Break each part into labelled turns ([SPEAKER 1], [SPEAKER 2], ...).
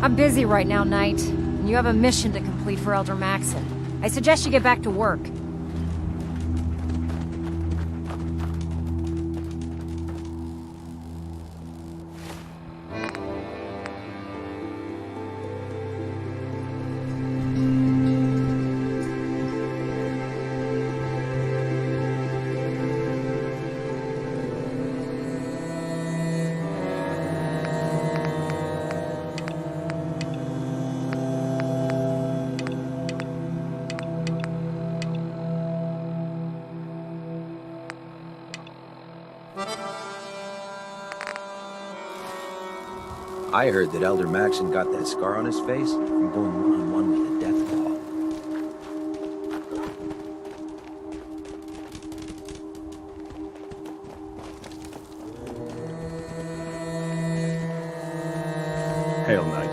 [SPEAKER 1] I'm busy right now, Knight. And you have a mission to complete for Elder Maxon. I suggest you get back to work.
[SPEAKER 2] I heard that Elder Maxon got that scar on his face from going one-on-one with the Death Claw.
[SPEAKER 3] Hail, Knight.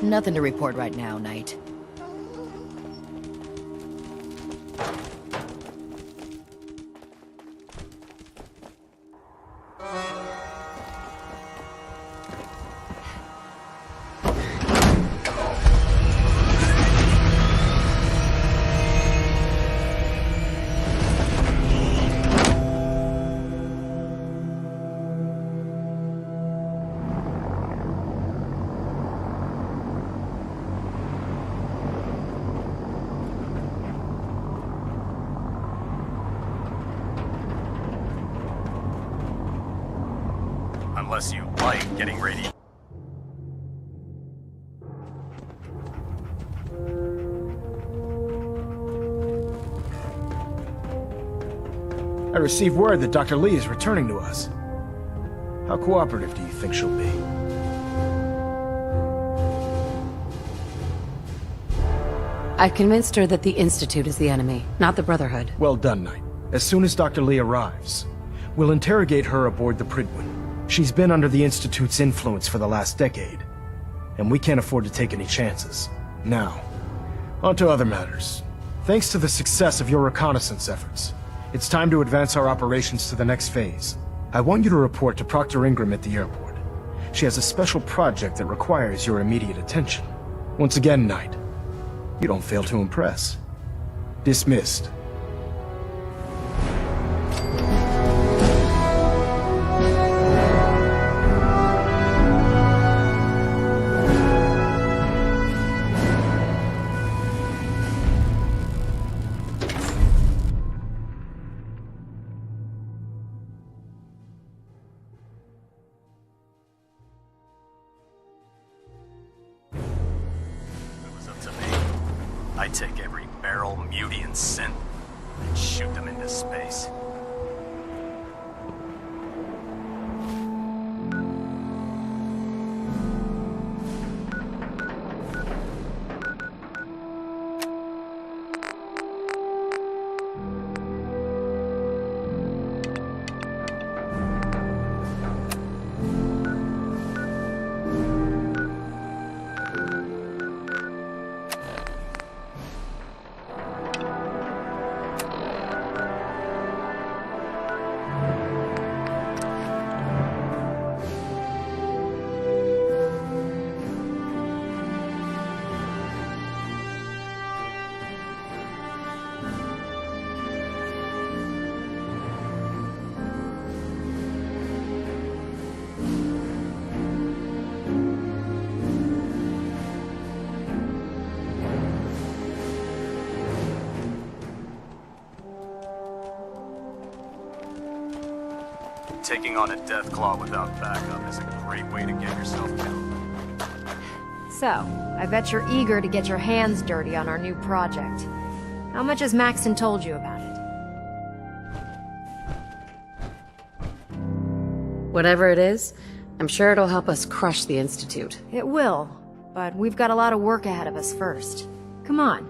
[SPEAKER 4] Nothing to report right now, Knight.
[SPEAKER 5] Unless you like getting ready.
[SPEAKER 3] I received word that Dr. Lee is returning to us. How cooperative do you think she'll be?
[SPEAKER 4] I've convinced her that the Institute is the enemy, not the Brotherhood.
[SPEAKER 3] Well done, Knight. As soon as Dr. Lee arrives, we'll interrogate her aboard the Pridwin. She's been under the Institute's influence for the last decade, and we can't afford to take any chances. Now, on to other matters. Thanks to the success of your reconnaissance efforts, it's time to advance our operations to the next phase. I want you to report to Proctor Ingram at the airport. She has a special project that requires your immediate attention. Once again, Knight, you don't fail to impress. Dismissed.
[SPEAKER 5] I'd take every barrel, mutie, and synth and shoot them into space. Taking on a Death Claw without backup is a great way to get yourself killed.
[SPEAKER 1] So, I bet you're eager to get your hands dirty on our new project. How much has Maxon told you about it?
[SPEAKER 4] Whatever it is, I'm sure it'll help us crush the Institute.
[SPEAKER 1] It will, but we've got a lot of work ahead of us first. Come on,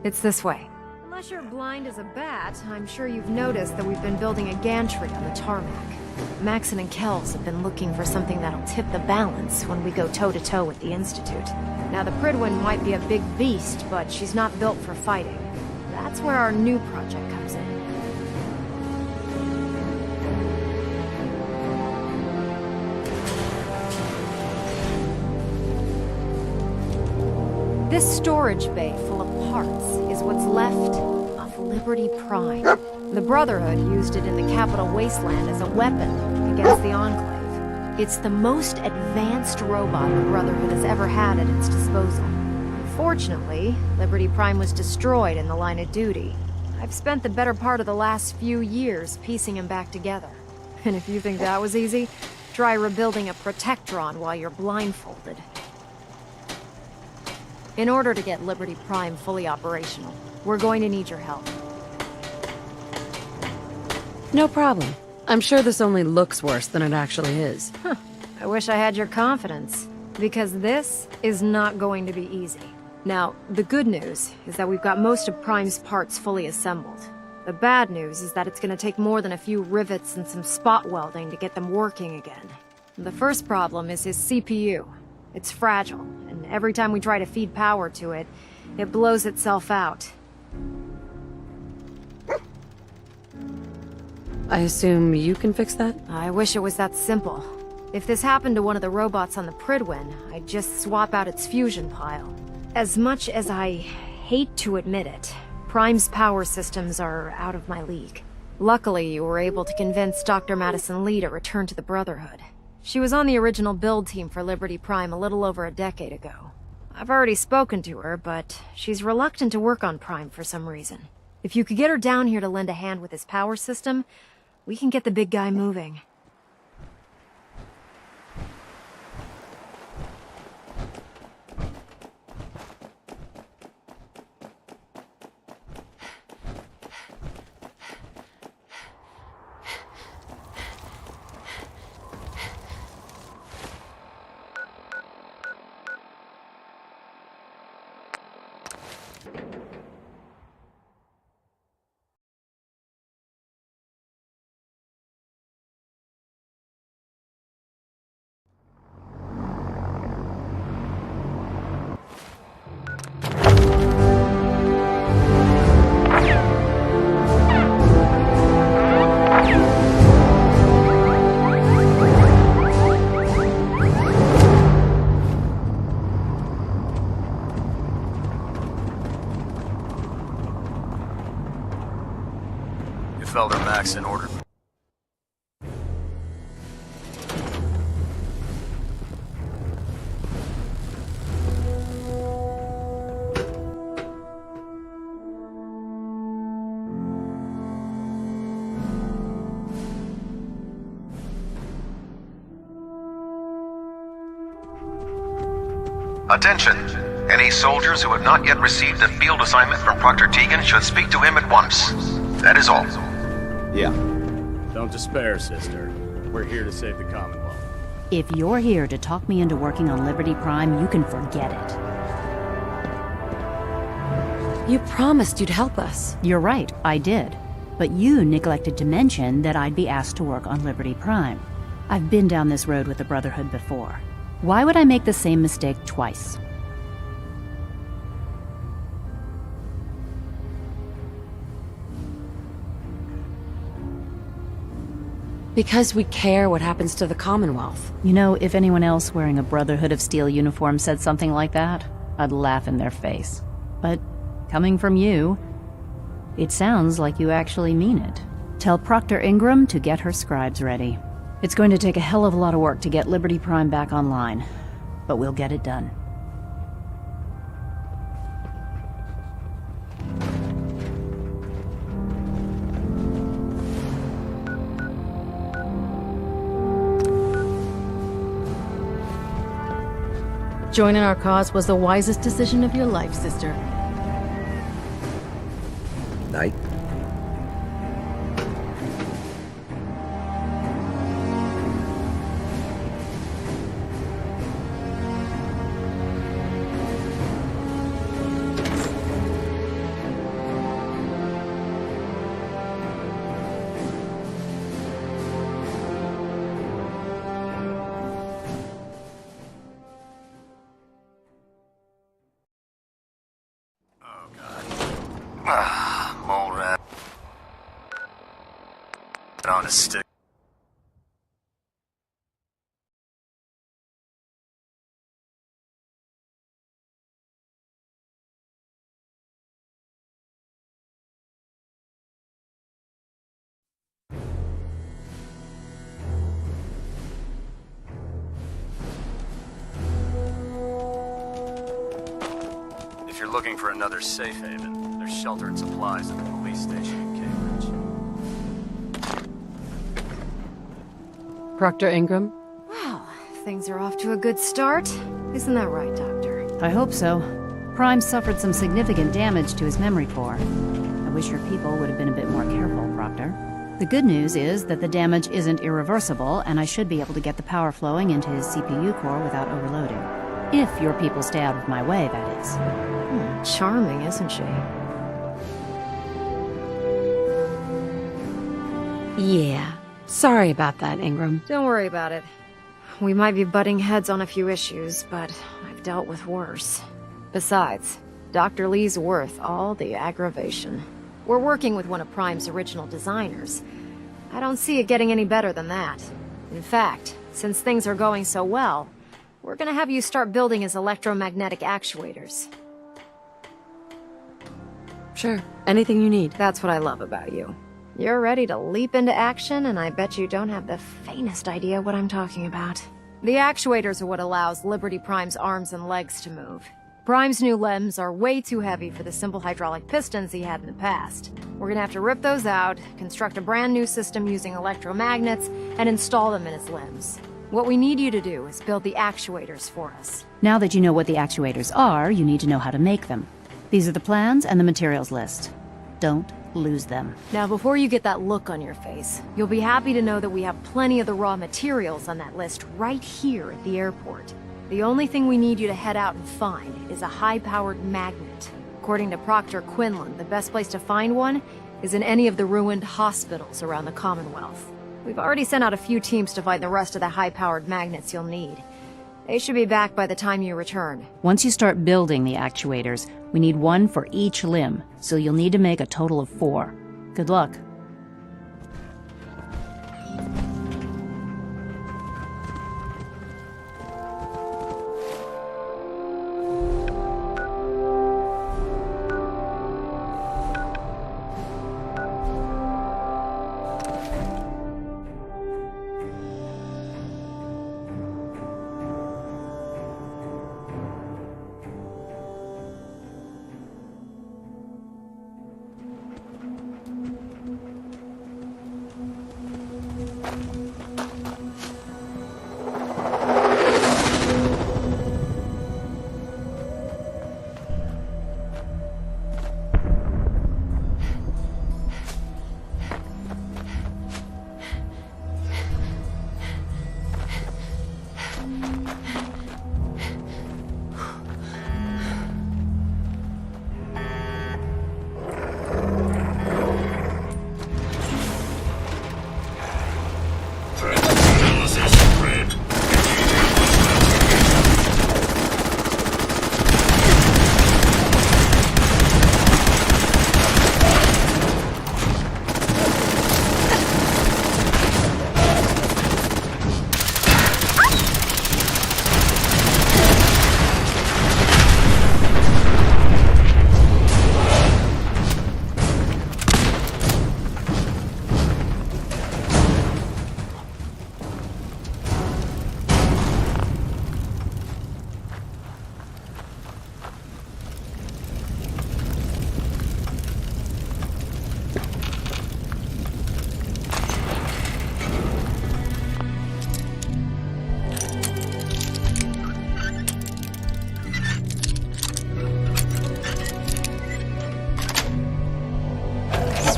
[SPEAKER 1] it's this way. Unless you're blind as a bat, I'm sure you've noticed that we've been building a gantry on the tarmac. Maxon and Kells have been looking for something that'll tip the balance when we go toe-to-toe with the Institute. Now, the Pridwin might be a big beast, but she's not built for fighting. That's where our new project comes in. This storage bay full of parts is what's left of Liberty Prime. The Brotherhood used it in the Capital Wasteland as a weapon against the Enclave. It's the most advanced robot the Brotherhood has ever had at its disposal. Unfortunately, Liberty Prime was destroyed in the line of duty. I've spent the better part of the last few years piecing him back together. And if you think that was easy, try rebuilding a Protectron while you're blindfolded. In order to get Liberty Prime fully operational, we're going to need your help.
[SPEAKER 4] No problem. I'm sure this only looks worse than it actually is.
[SPEAKER 1] Huh. I wish I had your confidence, because this is not going to be easy. Now, the good news is that we've got most of Prime's parts fully assembled. The bad news is that it's going to take more than a few rivets and some spot welding to get them working again. The first problem is his CPU. It's fragile, and every time we try to feed power to it, it blows itself out.
[SPEAKER 4] I assume you can fix that?
[SPEAKER 1] I wish it was that simple. If this happened to one of the robots on the Pridwin, I'd just swap out its fusion pile. As much as I hate to admit it, Prime's power systems are out of my league. Luckily, you were able to convince Dr. Madison Lee to return to the Brotherhood. She was on the original build team for Liberty Prime a little over a decade ago. I've already spoken to her, but she's reluctant to work on Prime for some reason. If you could get her down here to lend a hand with his power system, we can get the big guy moving.
[SPEAKER 5] Felder Maxon ordered.
[SPEAKER 6] Attention! Any soldiers who have not yet received a field assignment from Proctor Tegan should speak to him at once. That is all.
[SPEAKER 2] Yeah.
[SPEAKER 5] Don't despair, sister. We're here to save the Commonwealth.
[SPEAKER 7] If you're here to talk me into working on Liberty Prime, you can forget it.
[SPEAKER 4] You promised you'd help us.
[SPEAKER 7] You're right, I did. But you neglected to mention that I'd be asked to work on Liberty Prime. I've been down this road with the Brotherhood before. Why would I make the same mistake twice?
[SPEAKER 4] Because we care what happens to the Commonwealth.
[SPEAKER 7] You know, if anyone else wearing a Brotherhood of Steel uniform said something like that, I'd laugh in their face. But coming from you, it sounds like you actually mean it. Tell Proctor Ingram to get her scribes ready. It's going to take a hell of a lot of work to get Liberty Prime back online, but we'll get it done.
[SPEAKER 8] Joining our cause was the wisest decision of your life, sister.
[SPEAKER 2] Night?
[SPEAKER 5] On a stick. If you're looking for another safe haven, there's shelter and supplies at the police station in Cambridge.
[SPEAKER 4] Proctor Ingram?
[SPEAKER 1] Well, things are off to a good start. Isn't that right, Doctor?
[SPEAKER 7] I hope so. Prime suffered some significant damage to his memory core. I wish your people would have been a bit more careful, Proctor. The good news is that the damage isn't irreversible, and I should be able to get the power flowing into his CPU core without overloading. If your people stay out of my way, that is.
[SPEAKER 1] Charming, isn't she?
[SPEAKER 4] Yeah. Sorry about that, Ingram.
[SPEAKER 1] Don't worry about it. We might be butting heads on a few issues, but I've dealt with worse. Besides, Dr. Lee's worth all the aggravation. We're working with one of Prime's original designers. I don't see it getting any better than that. In fact, since things are going so well, we're gonna have you start building his electromagnetic actuators.
[SPEAKER 4] Sure. Anything you need.
[SPEAKER 1] That's what I love about you. You're ready to leap into action, and I bet you don't have the faintest idea what I'm talking about. The actuators are what allows Liberty Prime's arms and legs to move. Prime's new limbs are way too heavy for the simple hydraulic pistons he had in the past. We're gonna have to rip those out, construct a brand new system using electromagnets, and install them in his limbs. What we need you to do is build the actuators for us.
[SPEAKER 7] Now that you know what the actuators are, you need to know how to make them. These are the plans and the materials list. Don't lose them.
[SPEAKER 1] Now, before you get that look on your face, you'll be happy to know that we have plenty of the raw materials on that list right here at the airport. The only thing we need you to head out and find is a high-powered magnet. According to Proctor Quinlan, the best place to find one is in any of the ruined hospitals around the Commonwealth. We've already sent out a few teams to find the rest of the high-powered magnets you'll need. They should be back by the time you return.
[SPEAKER 7] Once you start building the actuators, we need one for each limb, so you'll need to make a total of 4. Good luck.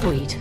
[SPEAKER 7] Sweet.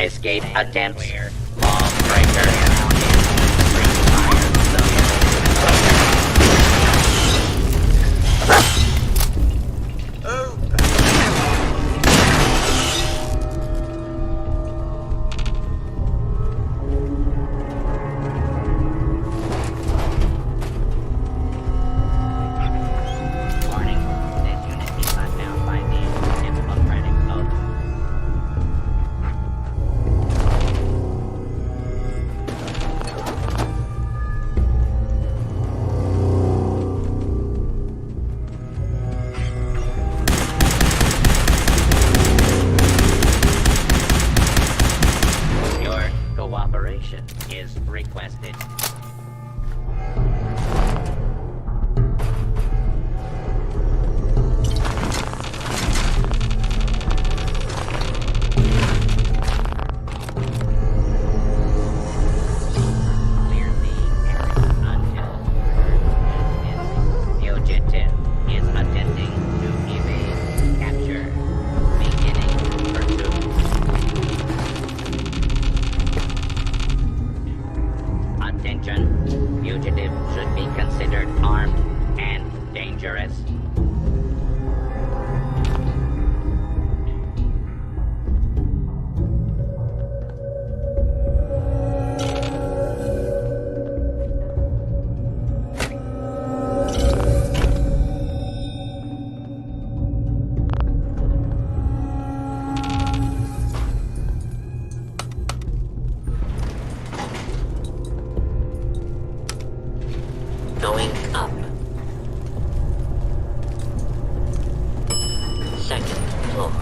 [SPEAKER 9] Escape attempts. Lawbreaker. Warning. This unit is not bound by the Hippocratic Oath. Your cooperation is requested. Clear the area until fugitive is attempting to evade capture. Beginning pursuit. Attention. Fugitive should be considered armed and dangerous. Going up. Second floor.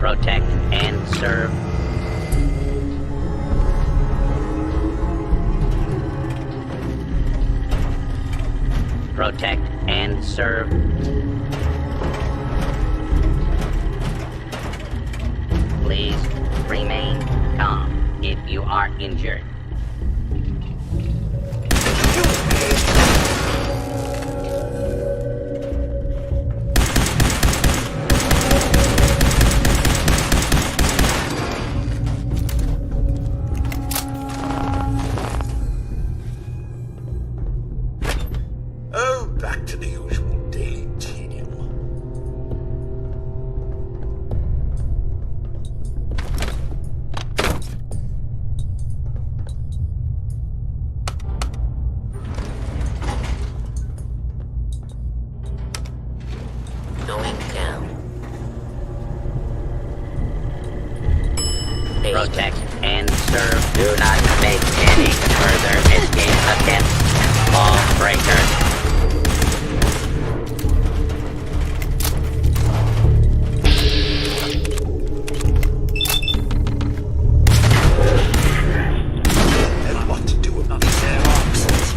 [SPEAKER 9] Protect and serve. Protect and serve. Please remain calm if you are injured.
[SPEAKER 10] Oh, back to the usual daily tedium.
[SPEAKER 9] Going down. Protect and serve. Do not make any further escape attempts. All breakers.
[SPEAKER 10] And what to do about these air oxes?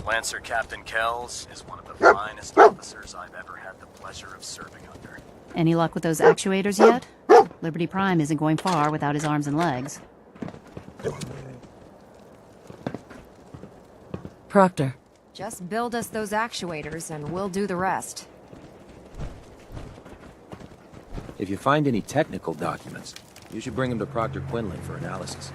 [SPEAKER 5] Lancer Captain Kells is one of the finest officers I've ever had the pleasure of serving under.
[SPEAKER 7] Any luck with those actuators yet? Liberty Prime isn't going far without his arms and legs.
[SPEAKER 4] Proctor.
[SPEAKER 1] Just build us those actuators and we'll do the rest.
[SPEAKER 2] If you find any technical documents, you should bring them to Proctor Quinlan for analysis.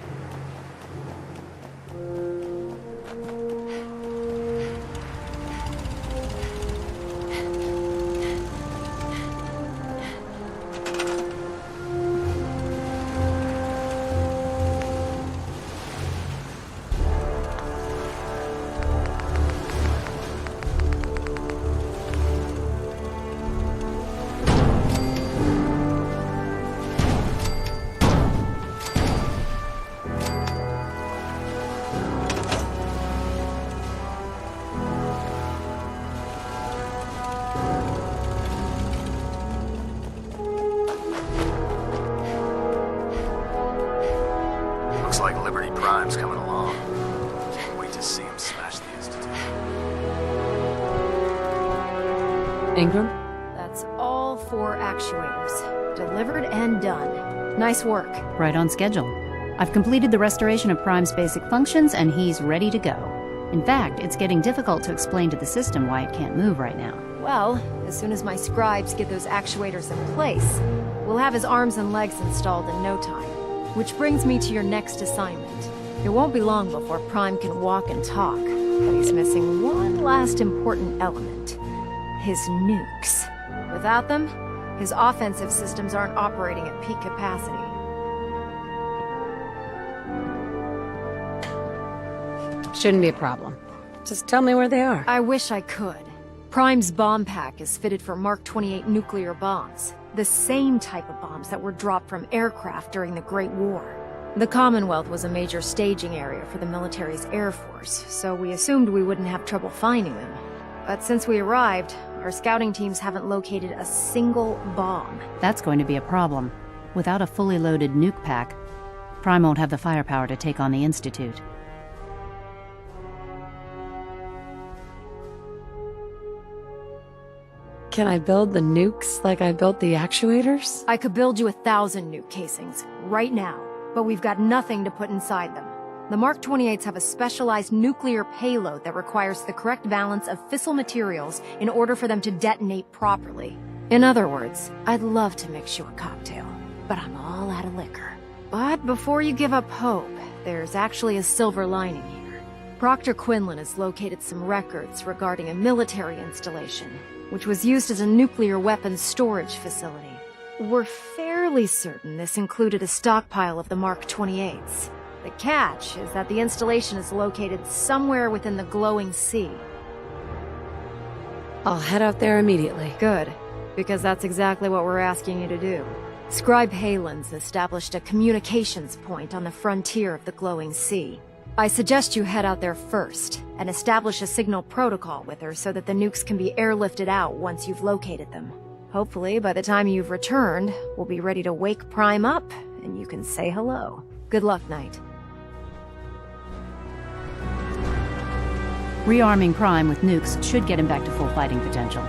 [SPEAKER 5] Looks like Liberty Prime's coming along. Can't wait to see him smash the Institute.
[SPEAKER 4] Ingram?
[SPEAKER 1] That's all 4 actuators. Delivered and done. Nice work.
[SPEAKER 7] Right on schedule. I've completed the restoration of Prime's basic functions, and he's ready to go. In fact, it's getting difficult to explain to the system why it can't move right now.
[SPEAKER 1] Well, as soon as my scribes get those actuators in place, we'll have his arms and legs installed in no time. Which brings me to your next assignment. It won't be long before Prime can walk and talk, but he's missing one last important element. His nukes. Without them, his offensive systems aren't operating at peak capacity.
[SPEAKER 4] Shouldn't be a problem. Just tell me where they are.
[SPEAKER 1] I wish I could. Prime's bomb pack is fitted for Mark 28 nuclear bombs. The same type of bombs that were dropped from aircraft during the Great War. The Commonwealth was a major staging area for the military's Air Force, so we assumed we wouldn't have trouble finding them. But since we arrived, our scouting teams haven't located a single bomb.
[SPEAKER 7] That's going to be a problem. Without a fully loaded nuke pack, Prime won't have the firepower to take on the Institute.
[SPEAKER 4] Can I build the nukes like I built the actuators?
[SPEAKER 1] I could build you 1,000 nuke casings, right now, but we've got nothing to put inside them. The Mark 28s have a specialized nuclear payload that requires the correct balance of fissile materials in order for them to detonate properly. In other words, I'd love to mix you a cocktail, but I'm all out of liquor. But before you give up hope, there's actually a silver lining here. Proctor Quinlan has located some records regarding a military installation, which was used as a nuclear weapons storage facility. We're fairly certain this included a stockpile of the Mark 28s. The catch is that the installation is located somewhere within the glowing sea.
[SPEAKER 4] I'll head out there immediately.
[SPEAKER 1] Good, because that's exactly what we're asking you to do. Scribe Halen's established a communications point on the frontier of the glowing sea. I suggest you head out there first, and establish a signal protocol with her so that the nukes can be airlifted out once you've located them. Hopefully, by the time you've returned, we'll be ready to wake Prime up, and you can say hello. Good luck, Knight.
[SPEAKER 7] Rearming Prime with nukes should get him back to full fighting potential.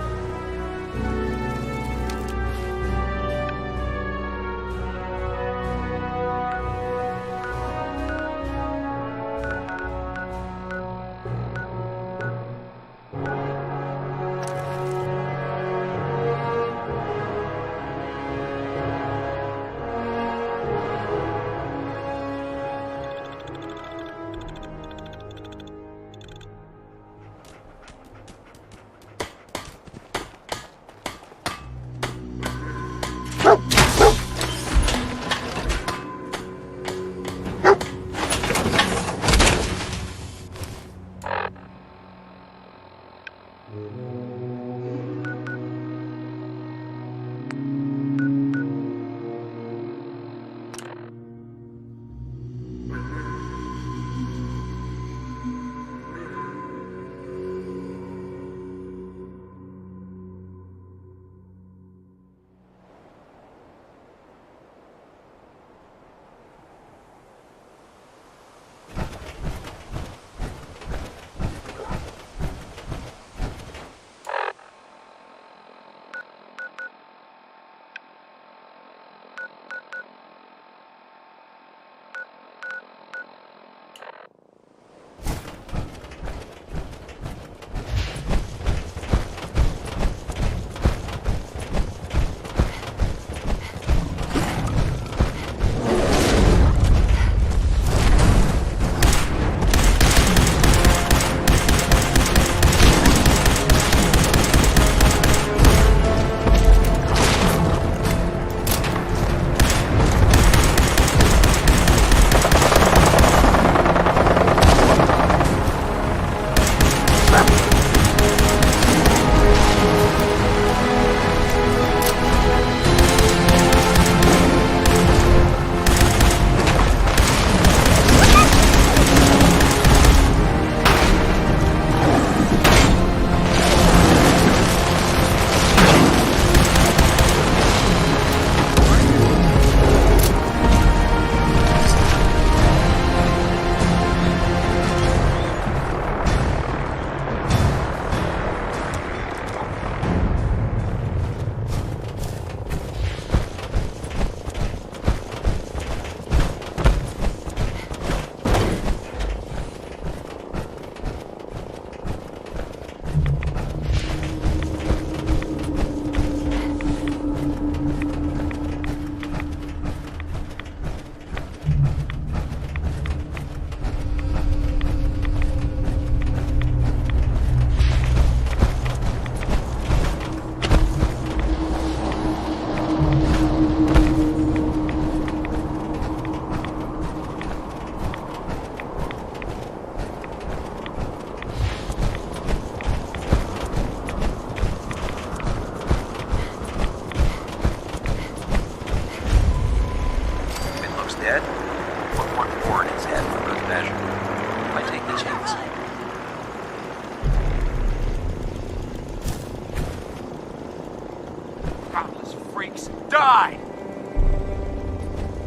[SPEAKER 2] freaks. Die!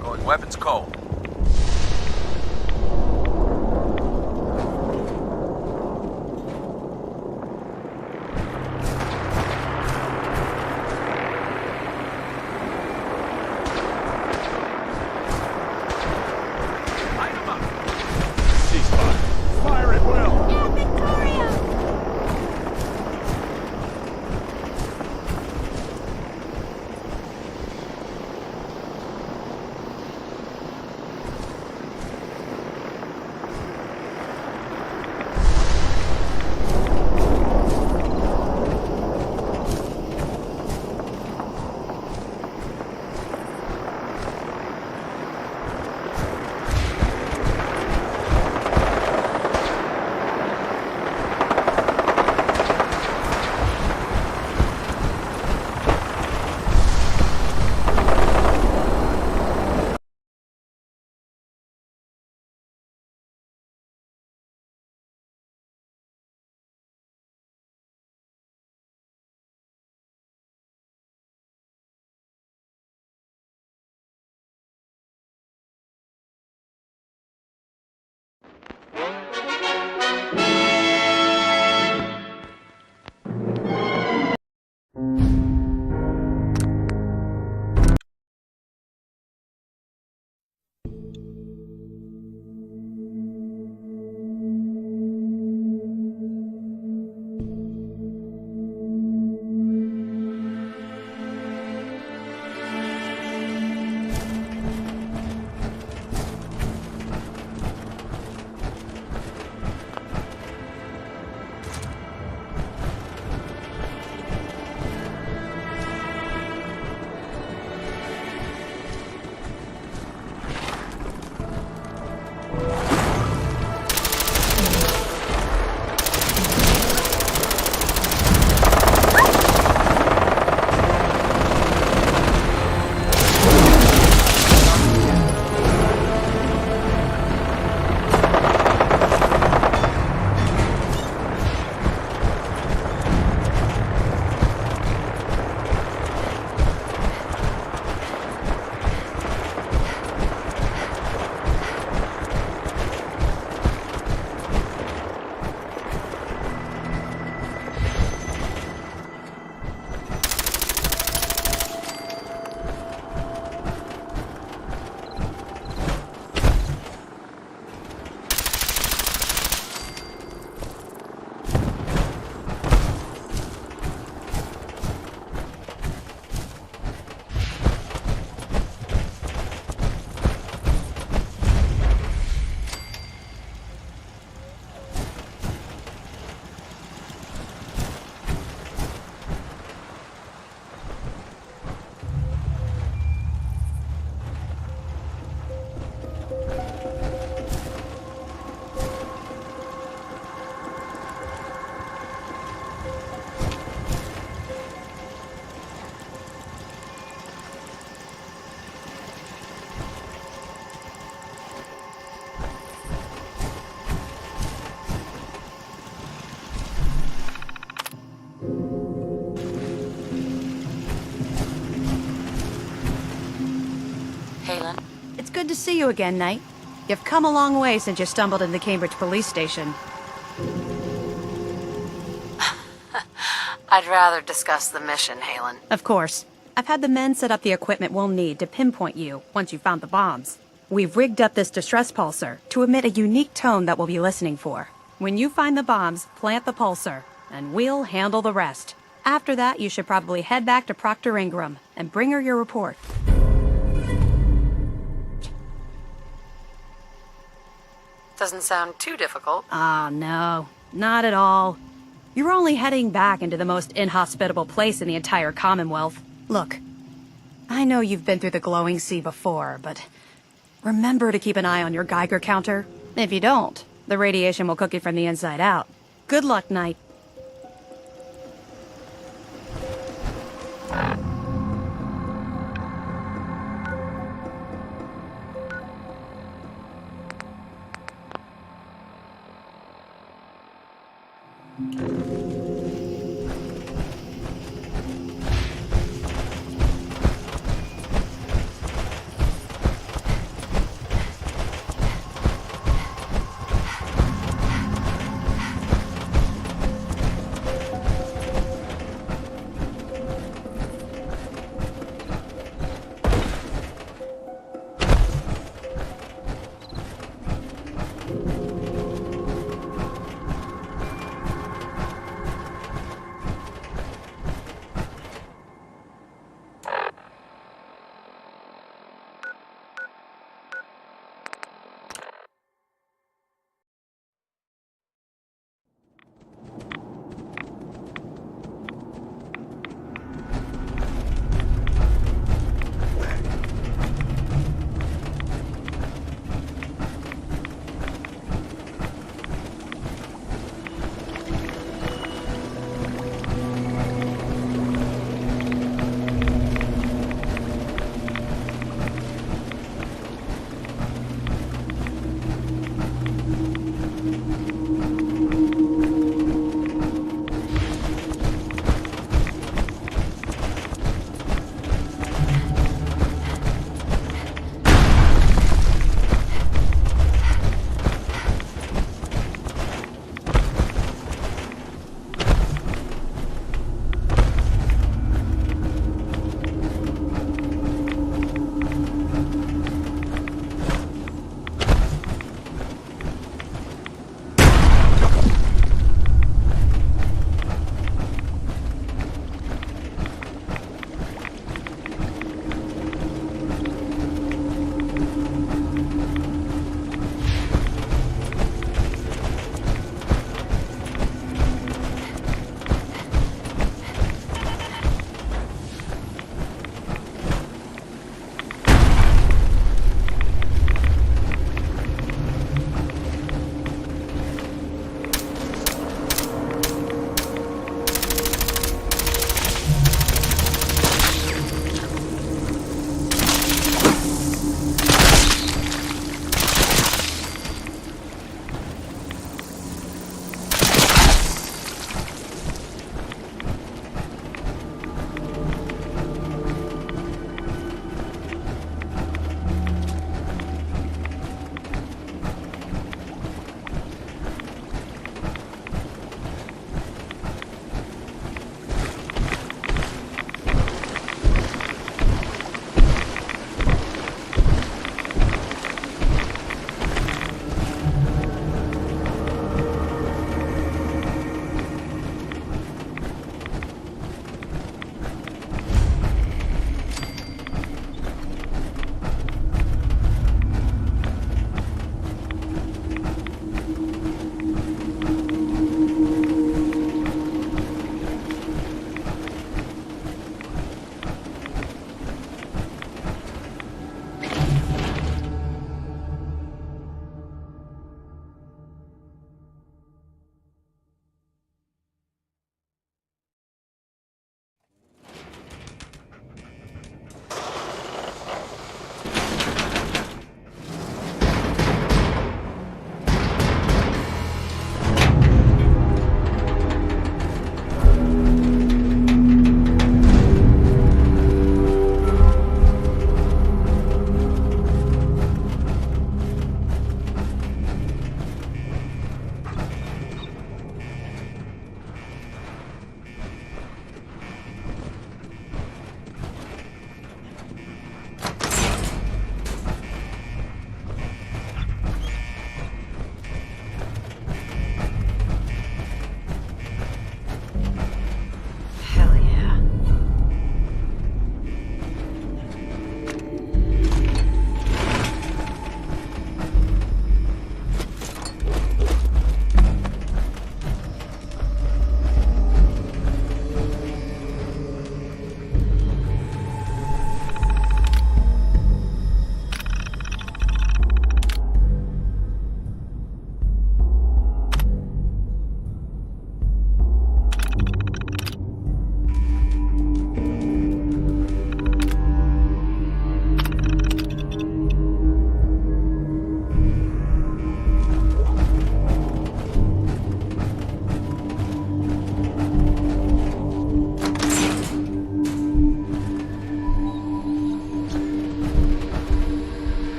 [SPEAKER 2] Going weapons cold.
[SPEAKER 11] It's good to see you again, Knight. You've come a long way since you stumbled in the Cambridge police station.
[SPEAKER 4] I'd rather discuss the mission, Halen.
[SPEAKER 11] Of course. I've had the men set up the equipment we'll need to pinpoint you once you've found the bombs. We've rigged up this distress pulsar to emit a unique tone that we'll be listening for. When you find the bombs, plant the pulsar, and we'll handle the rest. After that, you should probably head back to Proctor Ingram and bring her your report.
[SPEAKER 4] Doesn't sound too difficult.
[SPEAKER 11] Ah, no. Not at all. You're only heading back into the most inhospitable place in the entire Commonwealth. Look, I know you've been through the glowing sea before, but remember to keep an eye on your Geiger counter. If you don't, the radiation will cook you from the inside out. Good luck, Knight.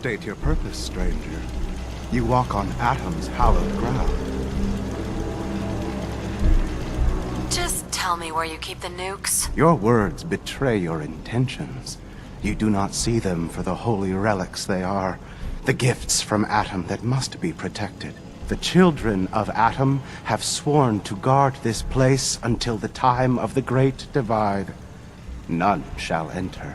[SPEAKER 12] State your purpose, stranger. You walk on Atom's hallowed ground.
[SPEAKER 4] Just tell me where you keep the nukes.
[SPEAKER 12] Your words betray your intentions. You do not see them for the holy relics they are, the gifts from Atom that must be protected. The children of Atom have sworn to guard this place until the time of the Great Divide. None shall enter.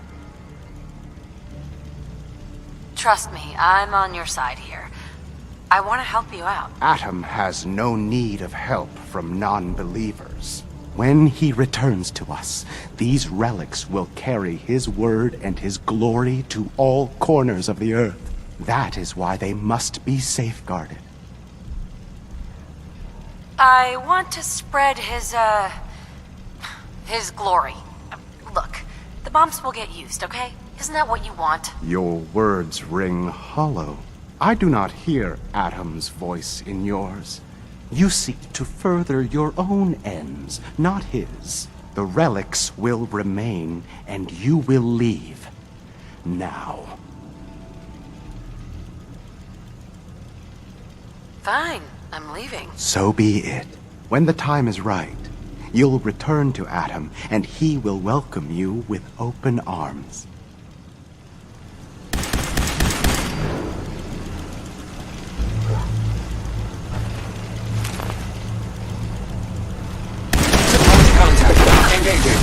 [SPEAKER 4] Trust me, I'm on your side here. I want to help you out.
[SPEAKER 12] Atom has no need of help from non-believers. When he returns to us, these relics will carry his word and his glory to all corners of the earth. That is why they must be safeguarded.
[SPEAKER 4] I want to spread his glory. Look, the bombs will get used, okay? Isn't that what you want?
[SPEAKER 12] Your words ring hollow. I do not hear Atom's voice in yours. You seek to further your own ends, not his. The relics will remain, and you will leave. Now.
[SPEAKER 4] Fine, I'm leaving.
[SPEAKER 12] So be it. When the time is right, you'll return to Atom, and he will welcome you with open arms.
[SPEAKER 2] Engaging.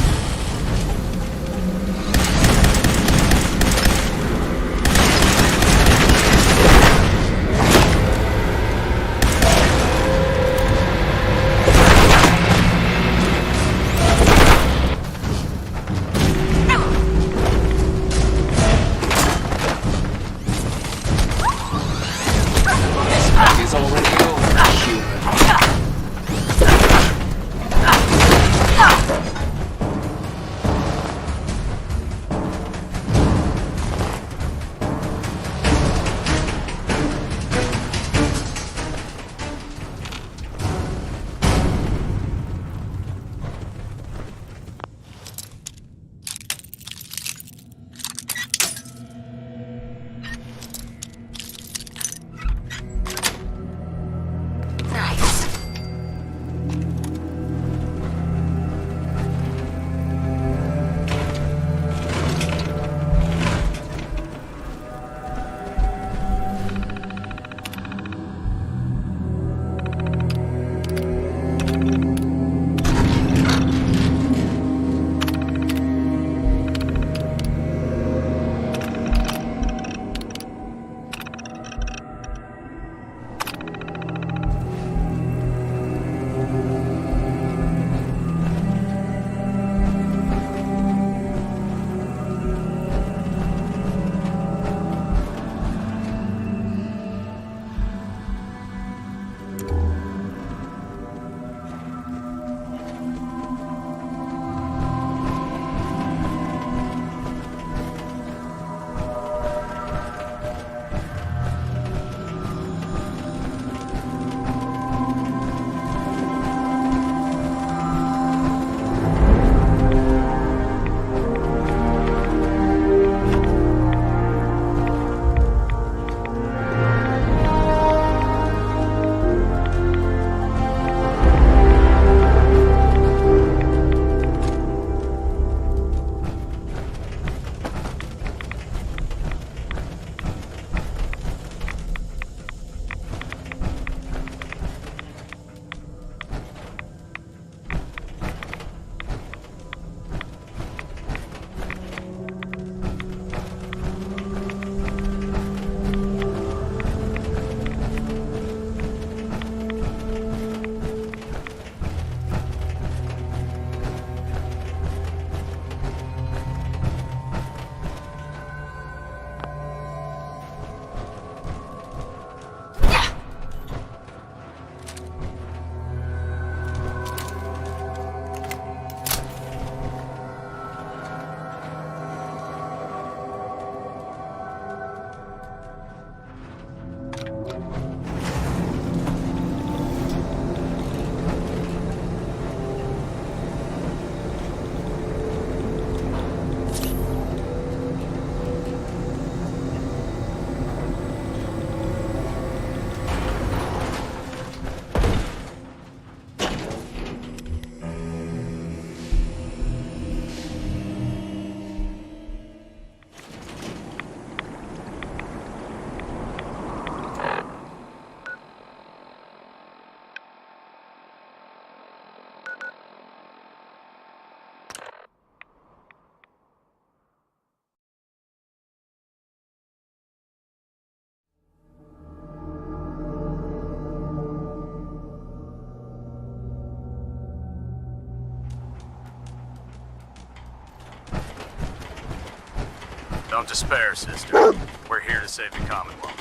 [SPEAKER 5] Don't despair, sister. We're here to save the Commonwealth.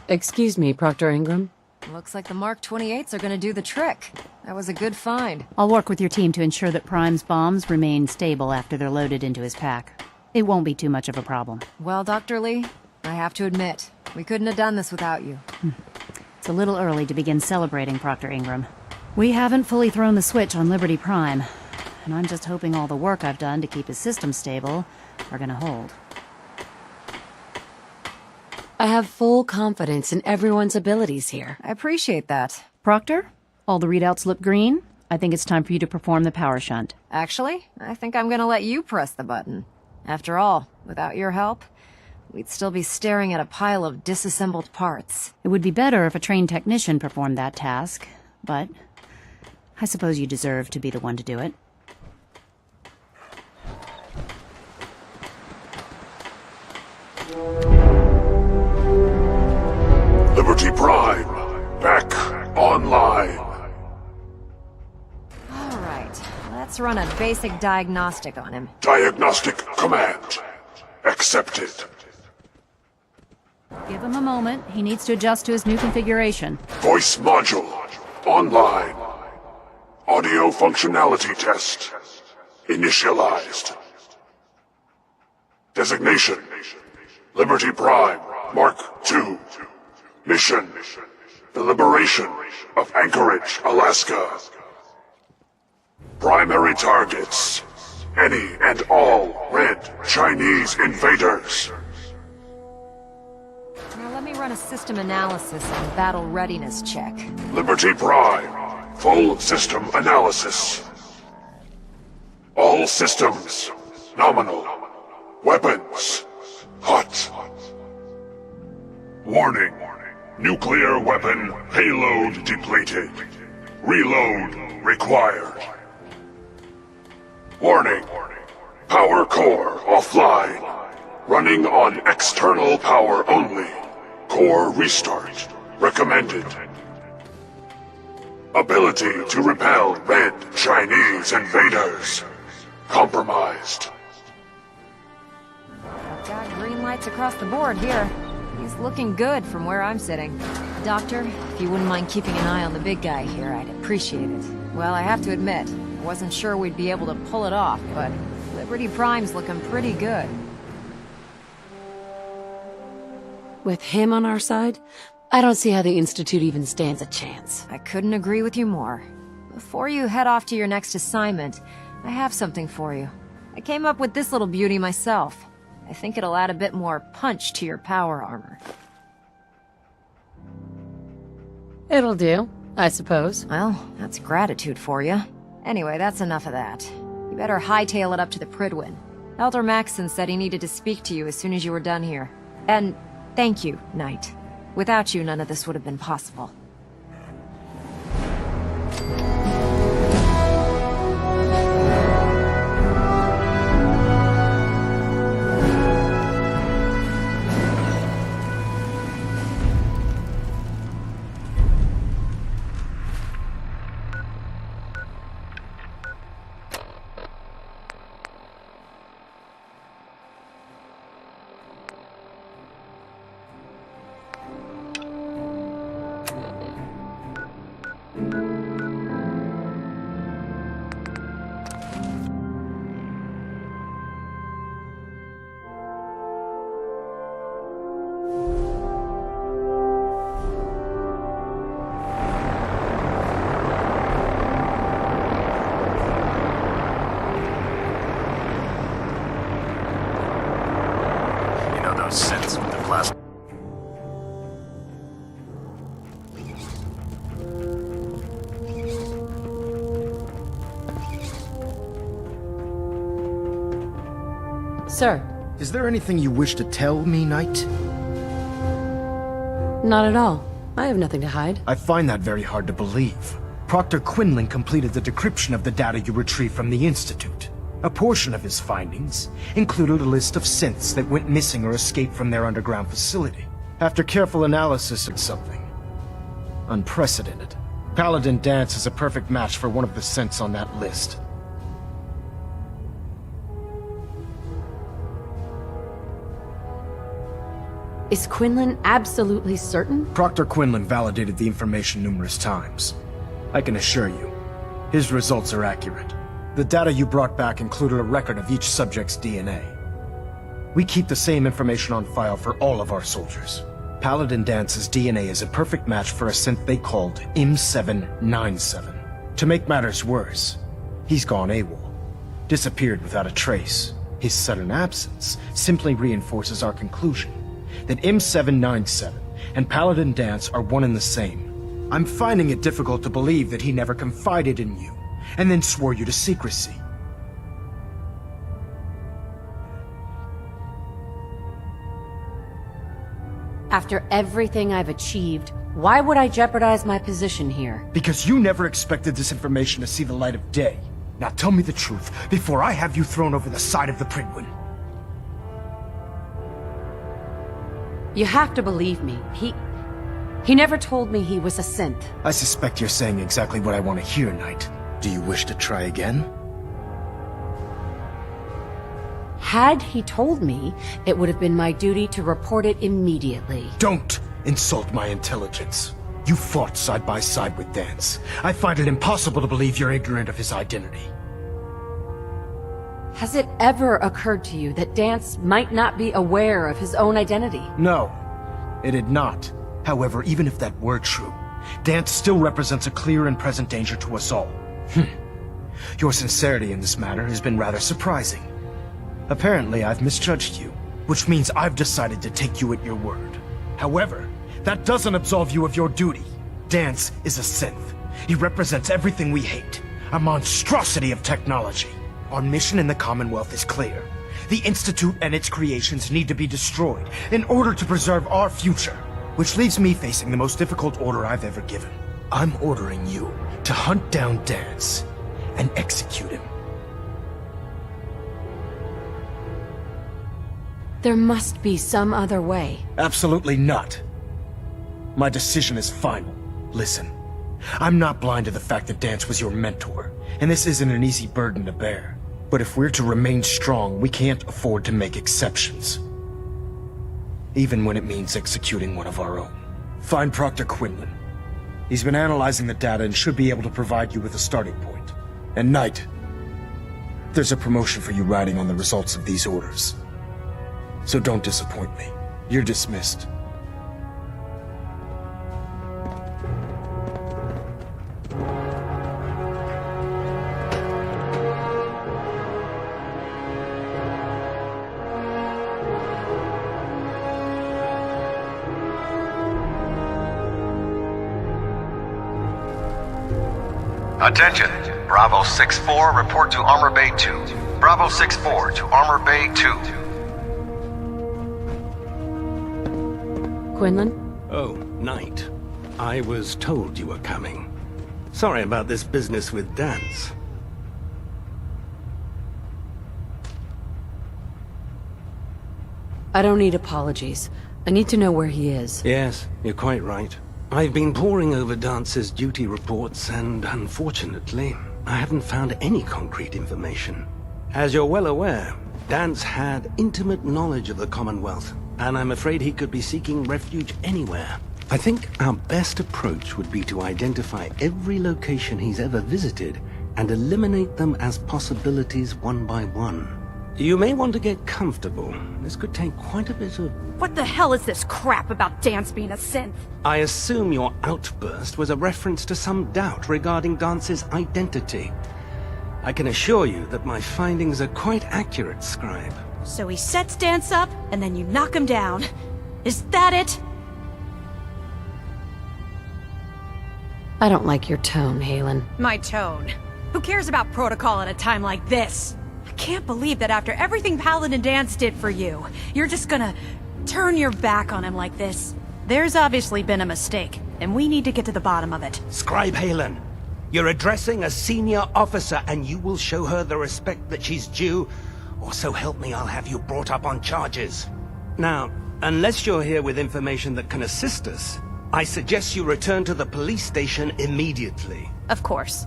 [SPEAKER 4] Excuse me, Proctor Ingram.
[SPEAKER 1] Looks like the Mark 28s are gonna do the trick. That was a good find.
[SPEAKER 7] I'll work with your team to ensure that Prime's bombs remain stable after they're loaded into his pack. It won't be too much of a problem.
[SPEAKER 1] Well, Dr. Lee, I have to admit, we couldn't have done this without you.
[SPEAKER 7] It's a little early to begin celebrating, Proctor Ingram. We haven't fully thrown the switch on Liberty Prime, and I'm just hoping all the work I've done to keep his system stable are gonna hold.
[SPEAKER 4] I have full confidence in everyone's abilities here.
[SPEAKER 1] I appreciate that.
[SPEAKER 7] Proctor, all the readouts look green. I think it's time for you to perform the power shunt.
[SPEAKER 1] Actually, I think I'm gonna let you press the button. After all, without your help, we'd still be staring at a pile of disassembled parts.
[SPEAKER 7] It would be better if a trained technician performed that task, but I suppose you deserve to be the one to do it.
[SPEAKER 10] Liberty Prime, back online.
[SPEAKER 1] All right, let's run a basic diagnostic on him.
[SPEAKER 10] Diagnostic command accepted.
[SPEAKER 7] Give him a moment. He needs to adjust to his new configuration.
[SPEAKER 10] Voice module online. Audio functionality test initialized. Designation: Liberty Prime Mark II. Mission: the liberation of Anchorage, Alaska. Primary targets: any and all red Chinese invaders.
[SPEAKER 1] Now let me run a system analysis and battle readiness check.
[SPEAKER 10] Liberty Prime, full system analysis. All systems nominal. Weapons hot. Warning. Nuclear weapon payload depleted. Reload required. Warning. Power core offline. Running on external power only. Core restart recommended. Ability to repel red Chinese invaders compromised.
[SPEAKER 1] I've got green lights across the board here. He's looking good from where I'm sitting. Doctor, if you wouldn't mind keeping an eye on the big guy here, I'd appreciate it. Well, I have to admit, I wasn't sure we'd be able to pull it off, but Liberty Prime's looking pretty good.
[SPEAKER 4] With him on our side, I don't see how the Institute even stands a chance.
[SPEAKER 1] I couldn't agree with you more. Before you head off to your next assignment, I have something for you. I came up with this little beauty myself. I think it'll add a bit more punch to your power armor.
[SPEAKER 4] It'll do, I suppose.
[SPEAKER 1] Well, that's gratitude for you. Anyway, that's enough of that. You better hightail it up to the Pridwin. Elder Maxson said he needed to speak to you as soon as you were done here. And thank you, Knight. Without you, none of this would have been possible.
[SPEAKER 5] Synths with the plastic.
[SPEAKER 4] Sir.
[SPEAKER 3] Is there anything you wish to tell me, Knight?
[SPEAKER 4] Not at all. I have nothing to hide.
[SPEAKER 3] I find that very hard to believe. Proctor Quinlan completed the decryption of the data you retrieved from the Institute. A portion of his findings included a list of synths that went missing or escaped from their underground facility. After careful analysis of something, Unprecedented. Paladin Dance is a perfect match for one of the synths on that list.
[SPEAKER 4] Is Quinlan absolutely certain?
[SPEAKER 3] Proctor Quinlan validated the information numerous times. I can assure you, his results are accurate. The data you brought back included a record of each subject's DNA. We keep the same information on file for all of our soldiers. Paladin Dance's DNA is a perfect match for a synth they called M797. To make matters worse, he's gone AWOL. Disappeared without a trace. His sudden absence simply reinforces our conclusion that M797 and Paladin Dance are one and the same. I'm finding it difficult to believe that he never confided in you, and then swore you to secrecy.
[SPEAKER 4] After everything I've achieved, why would I jeopardize my position here?
[SPEAKER 3] Because you never expected this information to see the light of day. Now tell me the truth, before I have you thrown over the side of the Pridwin.
[SPEAKER 4] You have to believe me. He never told me he was a synth.
[SPEAKER 3] I suspect you're saying exactly what I want to hear, Knight. Do you wish to try again?
[SPEAKER 4] Had he told me, it would have been my duty to report it immediately.
[SPEAKER 3] Don't insult my intelligence. You fought side by side with Dance. I find it impossible to believe you're ignorant of his identity.
[SPEAKER 4] Has it ever occurred to you that Dance might not be aware of his own identity?
[SPEAKER 3] No, it had not. However, even if that were true, Dance still represents a clear and present danger to us all. Your sincerity in this matter has been rather surprising. Apparently, I've misjudged you, which means I've decided to take you at your word. However, that doesn't absolve you of your duty. Dance is a synth. He represents everything we hate, a monstrosity of technology. Our mission in the Commonwealth is clear. The Institute and its creations need to be destroyed in order to preserve our future, which leaves me facing the most difficult order I've ever given. I'm ordering you to hunt down Dance and execute him.
[SPEAKER 4] There must be some other way.
[SPEAKER 3] Absolutely not. My decision is final. Listen, I'm not blind to the fact that Dance was your mentor, and this isn't an easy burden to bear. But if we're to remain strong, we can't afford to make exceptions. Even when it means executing one of our own. Find Proctor Quinlan. He's been analyzing the data and should be able to provide you with a starting point. And Knight, there's a promotion for you riding on the results of these orders. So don't disappoint me. You're dismissed.
[SPEAKER 6] Attention! Bravo 6-4, report to Armor Bay 2. Bravo 6-4 to Armor Bay 2.
[SPEAKER 4] Quinlan?
[SPEAKER 13] Oh, Knight. I was told you were coming. Sorry about this business with Dance.
[SPEAKER 4] I don't need apologies. I need to know where he is.
[SPEAKER 13] Yes, you're quite right. I've been poring over Dance's duty reports, and unfortunately, I haven't found any concrete information. As you're well aware, Dance had intimate knowledge of the Commonwealth, and I'm afraid he could be seeking refuge anywhere. I think our best approach would be to identify every location he's ever visited and eliminate them as possibilities one by one. You may want to get comfortable. This could take quite a bit of...
[SPEAKER 11] What the hell is this crap about Dance being a synth?
[SPEAKER 13] I assume your outburst was a reference to some doubt regarding Dance's identity. I can assure you that my findings are quite accurate, Scribe.
[SPEAKER 11] So he sets Dance up, and then you knock him down. Is that it?
[SPEAKER 4] I don't like your tone, Halen.
[SPEAKER 11] My tone. Who cares about protocol at a time like this? I can't believe that after everything Paladin Dance did for you, you're just gonna turn your back on him like this. There's obviously been a mistake, and we need to get to the bottom of it.
[SPEAKER 13] Scribe Halen, you're addressing a senior officer, and you will show her the respect that she's due, or so help me, I'll have you brought up on charges. Now, unless you're here with information that can assist us, I suggest you return to the police station immediately.
[SPEAKER 11] Of course.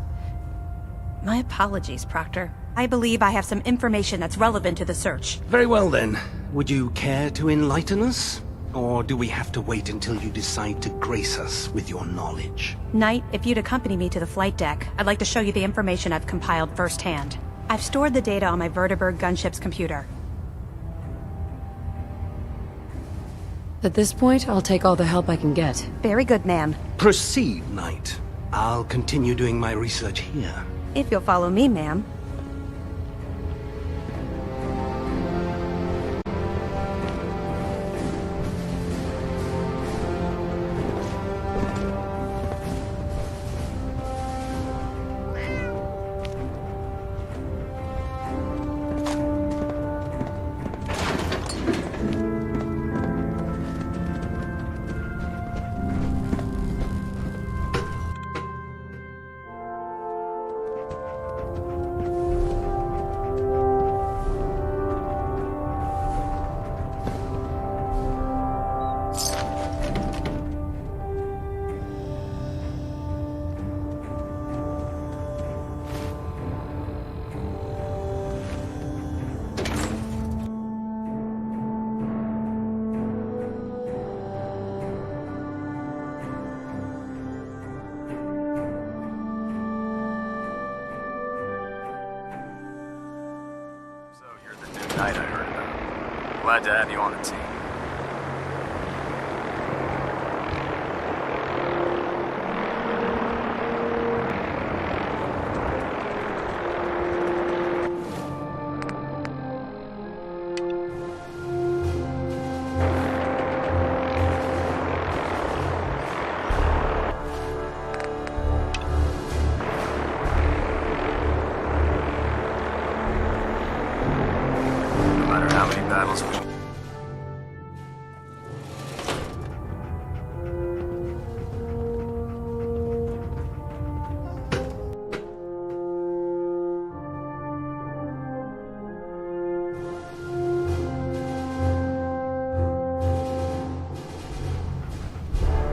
[SPEAKER 11] My apologies, Proctor. I believe I have some information that's relevant to the search.
[SPEAKER 13] Very well then. Would you care to enlighten us? Or do we have to wait until you decide to grace us with your knowledge?
[SPEAKER 11] Knight, if you'd accompany me to the flight deck, I'd like to show you the information I've compiled firsthand. I've stored the data on my Vertibird gunship's computer.
[SPEAKER 4] At this point, I'll take all the help I can get.
[SPEAKER 11] Very good, ma'am.
[SPEAKER 13] Proceed, Knight. I'll continue doing my research here.
[SPEAKER 11] If you'll follow me, ma'am.
[SPEAKER 5] Knight I heard about. Glad to have you on the team.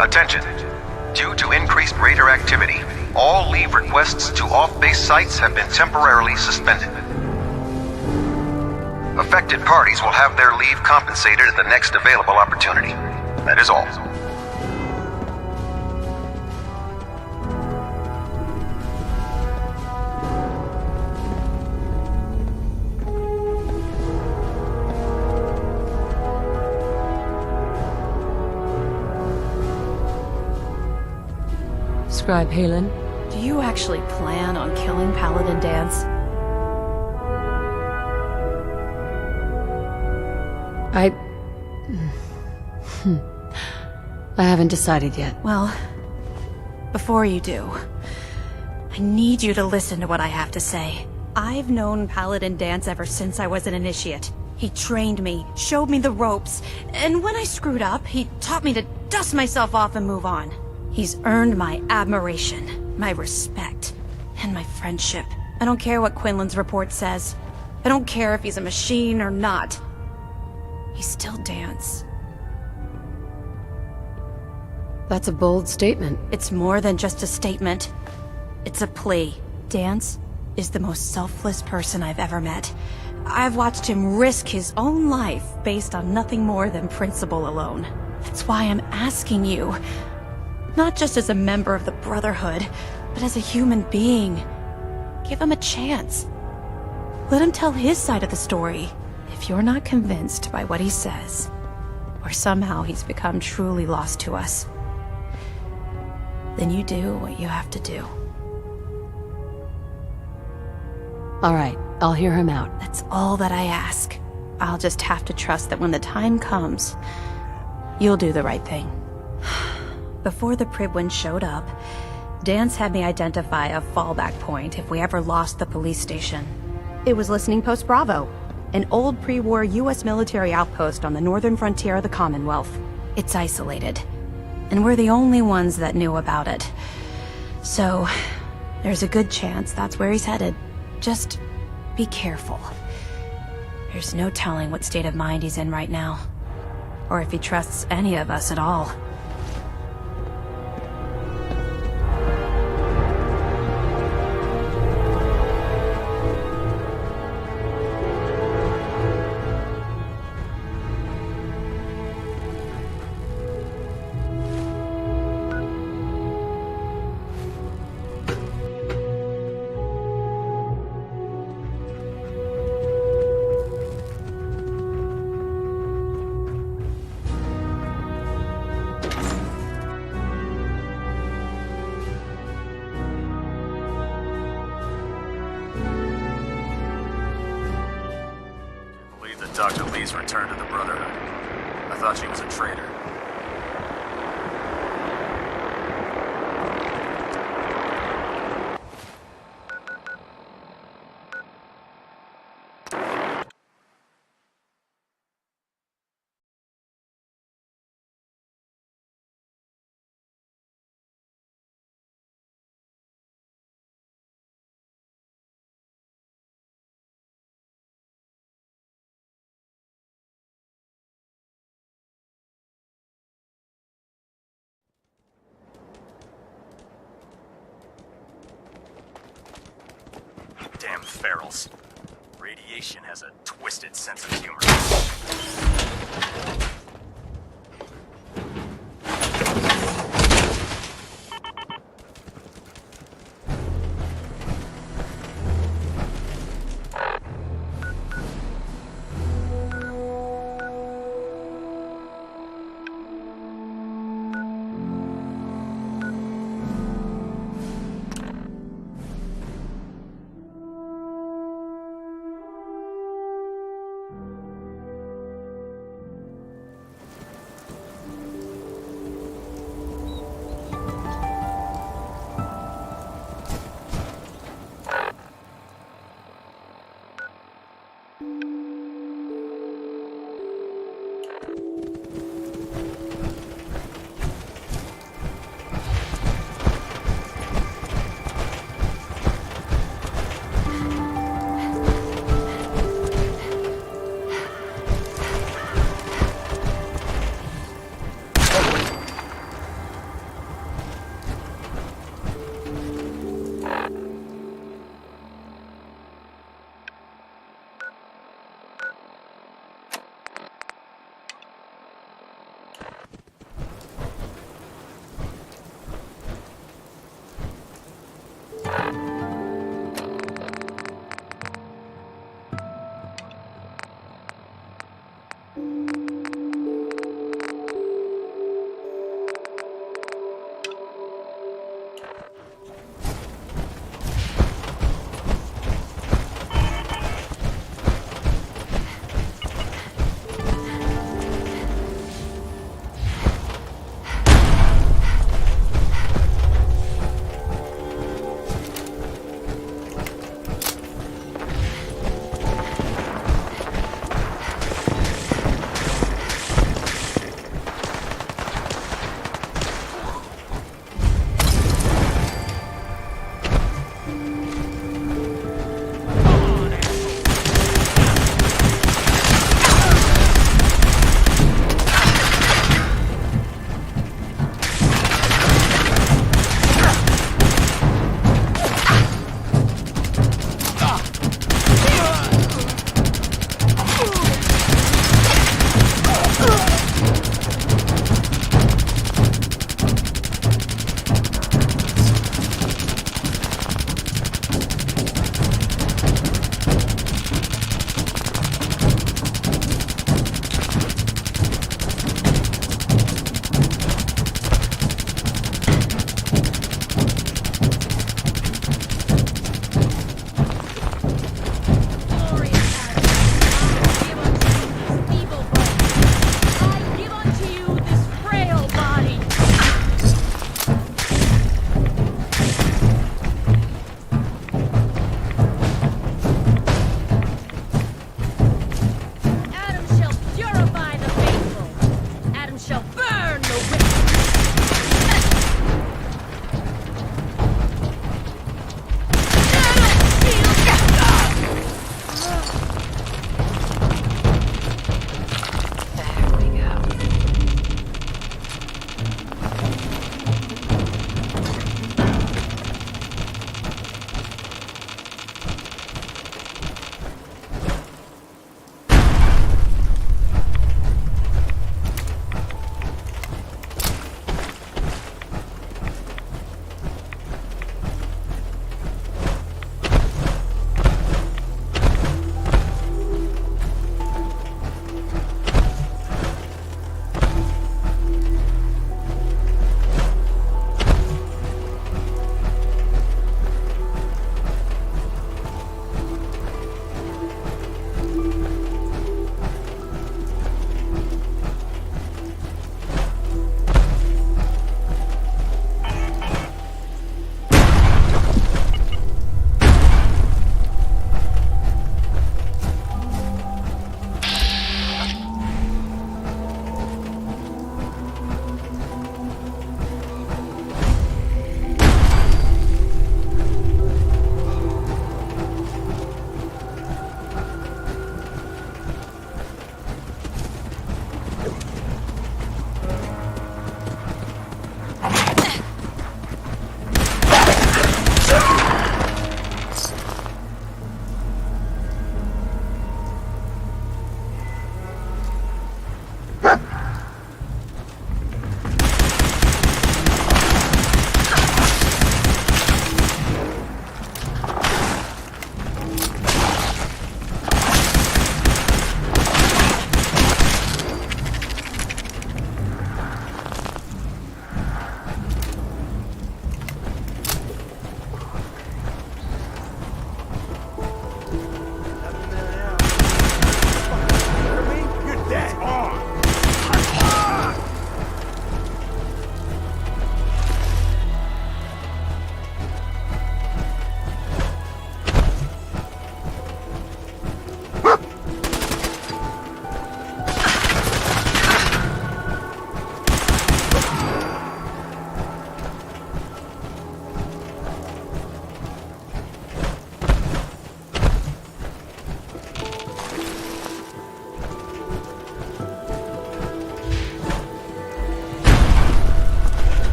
[SPEAKER 6] Attention. Due to increased raider activity, all leave requests to off-base sites have been temporarily suspended. Affected parties will have their leave compensated at the next available opportunity. That is all.
[SPEAKER 4] Scribe Halen.
[SPEAKER 11] Do you actually plan on killing Paladin Dance?
[SPEAKER 4] I haven't decided yet.
[SPEAKER 11] Well, before you do, I need you to listen to what I have to say. I've known Paladin Dance ever since I was an initiate. He trained me, showed me the ropes, and when I screwed up, he taught me to dust myself off and move on. He's earned my admiration, my respect, and my friendship. I don't care what Quinlan's report says. I don't care if he's a machine or not. He's still Dance.
[SPEAKER 4] That's a bold statement.
[SPEAKER 11] It's more than just a statement. It's a plea. Dance is the most selfless person I've ever met. I've watched him risk his own life based on nothing more than principle alone. That's why I'm asking you. Not just as a member of the Brotherhood, but as a human being. Give him a chance. Let him tell his side of the story. If you're not convinced by what he says, or somehow he's become truly lost to us, then you do what you have to do.
[SPEAKER 4] All right, I'll hear him out.
[SPEAKER 11] That's all that I ask. I'll just have to trust that when the time comes, you'll do the right thing. Before the Pridwin showed up, Dance had me identify a fallback point if we ever lost the police station. It was Listening Post Bravo, an old pre-war U.S. military outpost on the northern frontier of the Commonwealth. It's isolated, and we're the only ones that knew about it. So, there's a good chance that's where he's headed. Just be careful. There's no telling what state of mind he's in right now, or if he trusts any of us at all.
[SPEAKER 5] Dr. Lee's return to the Brotherhood. I thought she was a traitor. Damn ferals. Radiation has a twisted sense of humor.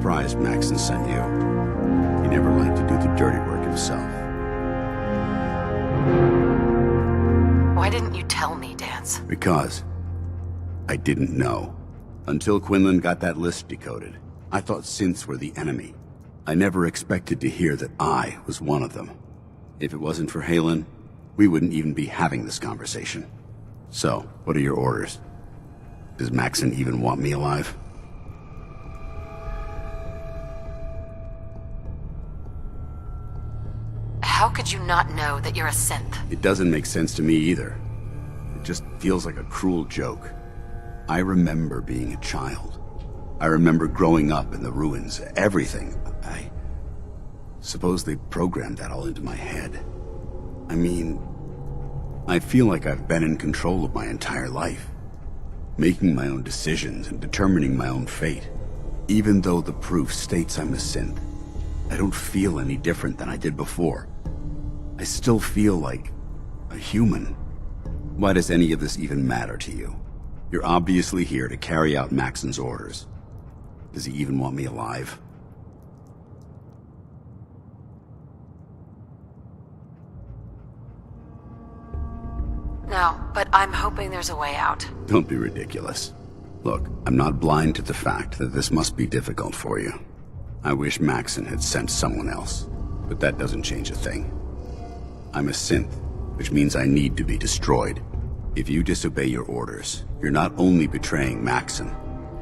[SPEAKER 14] surprised Maxon sent you. He never liked to do the dirty work himself.
[SPEAKER 4] Why didn't you tell me, Dance?
[SPEAKER 14] Because I didn't know. Until Quinlan got that list decoded, I thought synths were the enemy. I never expected to hear that I was one of them. If it wasn't for Halen, we wouldn't even be having this conversation. So, what are your orders? Does Maxon even want me alive?
[SPEAKER 4] How could you not know that you're a synth?
[SPEAKER 14] It doesn't make sense to me either. It just feels like a cruel joke. I remember being a child. I remember growing up in the ruins, everything. I suppose they programmed that all into my head. I mean, I feel like I've been in control of my entire life, making my own decisions and determining my own fate. Even though the proof states I'm a synth, I don't feel any different than I did before. I still feel like a human. Why does any of this even matter to you? You're obviously here to carry out Maxon's orders. Does he even want me alive?
[SPEAKER 4] No, but I'm hoping there's a way out.
[SPEAKER 14] Don't be ridiculous. Look, I'm not blind to the fact that this must be difficult for you. I wish Maxon had sent someone else, but that doesn't change a thing. I'm a synth, which means I need to be destroyed. If you disobey your orders, you're not only betraying Maxon,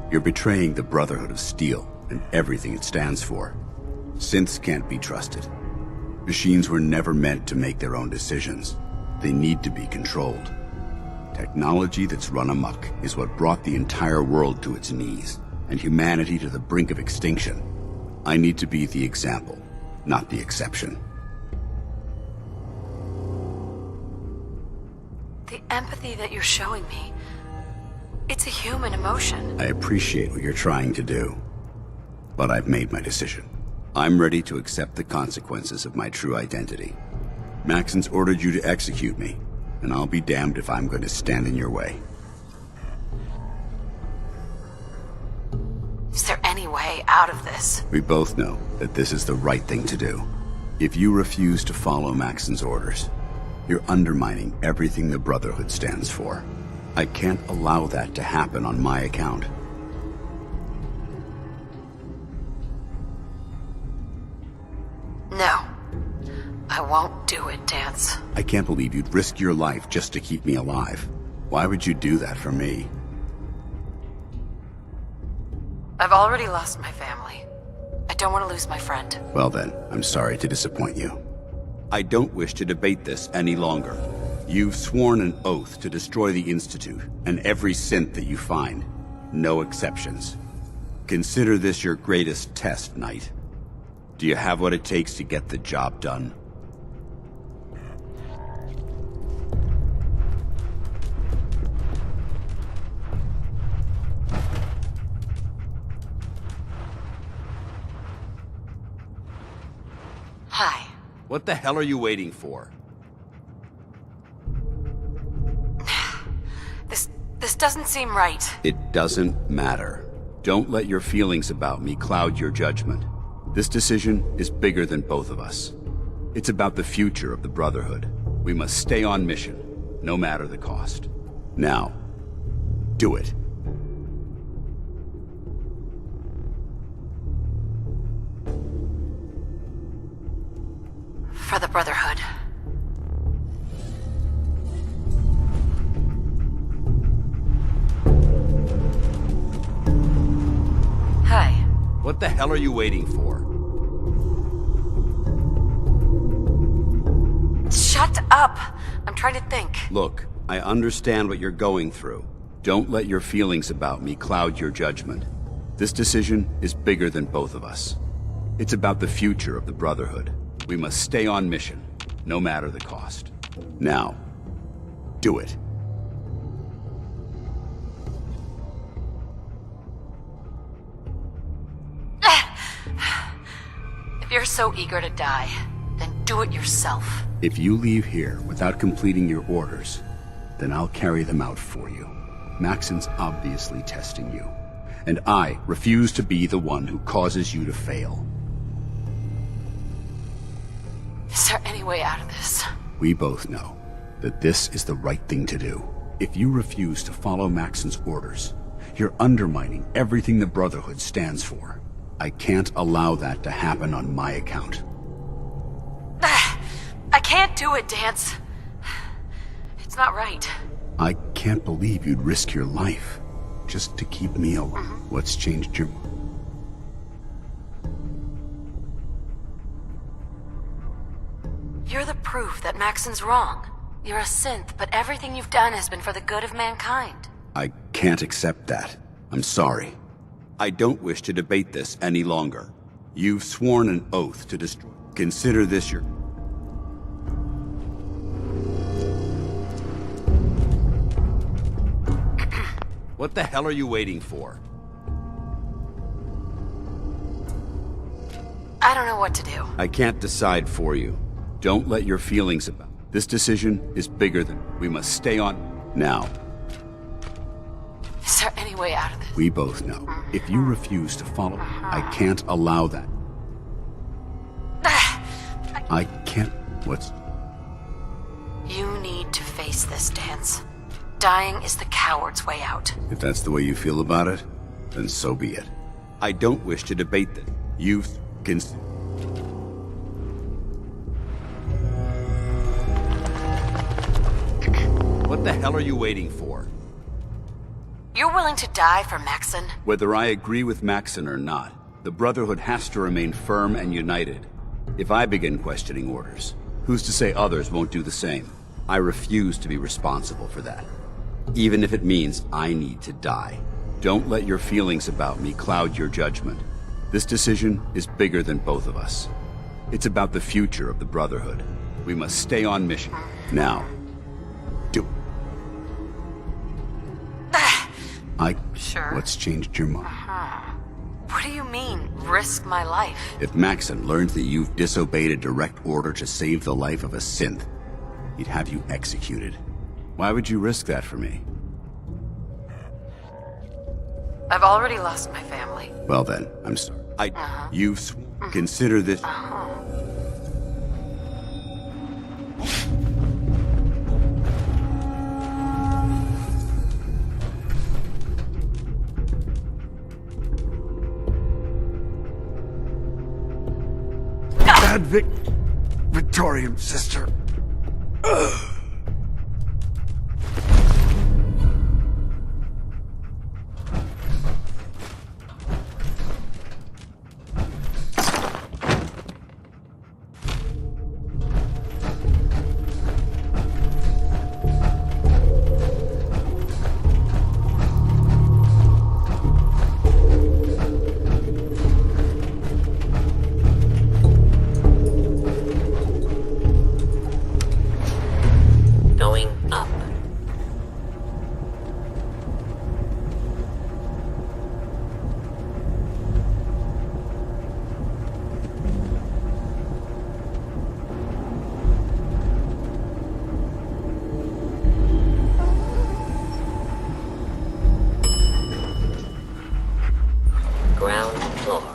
[SPEAKER 14] you're betraying the Brotherhood of Steel and everything it stands for. Synths can't be trusted. Machines were never meant to make their own decisions. They need to be controlled. Technology that's run amok is what brought the entire world to its knees, and humanity to the brink of extinction. I need to be the example, not the exception.
[SPEAKER 4] The empathy that you're showing me, it's a human emotion.
[SPEAKER 14] I appreciate what you're trying to do, but I've made my decision. I'm ready to accept the consequences of my true identity. Maxon's ordered you to execute me, and I'll be damned if I'm going to stand in your way.
[SPEAKER 4] Is there any way out of this?
[SPEAKER 14] We both know that this is the right thing to do. If you refuse to follow Maxon's orders, you're undermining everything the Brotherhood stands for. I can't allow that to happen on my account.
[SPEAKER 4] No. I won't do it, Dance.
[SPEAKER 14] I can't believe you'd risk your life just to keep me alive. Why would you do that for me?
[SPEAKER 4] I've already lost my family. I don't want to lose my friend.
[SPEAKER 14] Well then, I'm sorry to disappoint you. I don't wish to debate this any longer. You've sworn an oath to destroy the Institute and every synth that you find. No exceptions. Consider this your greatest test, Knight. Do you have what it takes to get the job done?
[SPEAKER 4] Hi.
[SPEAKER 14] What the hell are you waiting for?
[SPEAKER 4] This doesn't seem right.
[SPEAKER 14] It doesn't matter. Don't let your feelings about me cloud your judgment. This decision is bigger than both of us. It's about the future of the Brotherhood. We must stay on mission, no matter the cost. Now, do it.
[SPEAKER 4] For the Brotherhood. Hi.
[SPEAKER 14] What the hell are you waiting for?
[SPEAKER 4] Shut up! I'm trying to think.
[SPEAKER 14] Look, I understand what you're going through. Don't let your feelings about me cloud your judgment. This decision is bigger than both of us. It's about the future of the Brotherhood. We must stay on mission, no matter the cost. Now, do it.
[SPEAKER 4] If you're so eager to die, then do it yourself.
[SPEAKER 14] If you leave here without completing your orders, then I'll carry them out for you. Maxon's obviously testing you, And I refuse to be the one who causes you to fail.
[SPEAKER 4] Is there any way out of this?
[SPEAKER 14] We both know that this is the right thing to do. If you refuse to follow Maxon's orders, you're undermining everything the Brotherhood stands for. I can't allow that to happen on my account.
[SPEAKER 4] I can't do it, Dance. It's not right.
[SPEAKER 14] I can't believe you'd risk your life just to keep me away. What's changed your...
[SPEAKER 4] You're the proof that Maxon's wrong. You're a synth, but everything you've done has been for the good of mankind.
[SPEAKER 14] I can't accept that. I'm sorry. I don't wish to debate this any longer. You've sworn an oath to destroy... Consider this your... What the hell are you waiting for?
[SPEAKER 4] I don't know what to do.
[SPEAKER 14] I can't decide for you. Don't let your feelings about... This decision is bigger than... We must stay on... Now.
[SPEAKER 4] Is there any way out of this?
[SPEAKER 14] We both know. If you refuse to follow, I can't allow that. I can't... What's...
[SPEAKER 4] You need to face this, Dance. Dying is the coward's way out.
[SPEAKER 14] If that's the way you feel about it, then so be it. I don't wish to debate this. You've... What the hell are you waiting for?
[SPEAKER 4] You're willing to die for Maxon?
[SPEAKER 14] Whether I agree with Maxon or not, the Brotherhood has to remain firm and united. If I begin questioning orders, who's to say others won't do the same? I refuse to be responsible for that. Even if it means I need to die. Don't let your feelings about me cloud your judgment. This decision is bigger than both of us. It's about the future of the Brotherhood. We must stay on mission. Now. Do it.
[SPEAKER 4] Sure.
[SPEAKER 14] What's changed your mind?
[SPEAKER 4] What do you mean, risk my life?
[SPEAKER 14] If Maxon learns that you've disobeyed a direct order to save the life of a synth, he'd have you executed. Why would you risk that for me?
[SPEAKER 4] I've already lost my family.
[SPEAKER 14] Well then, I'm sorry. You've consider this...
[SPEAKER 10] Ad Victorium, sister. Ugh.
[SPEAKER 9] Going up. Ground floor.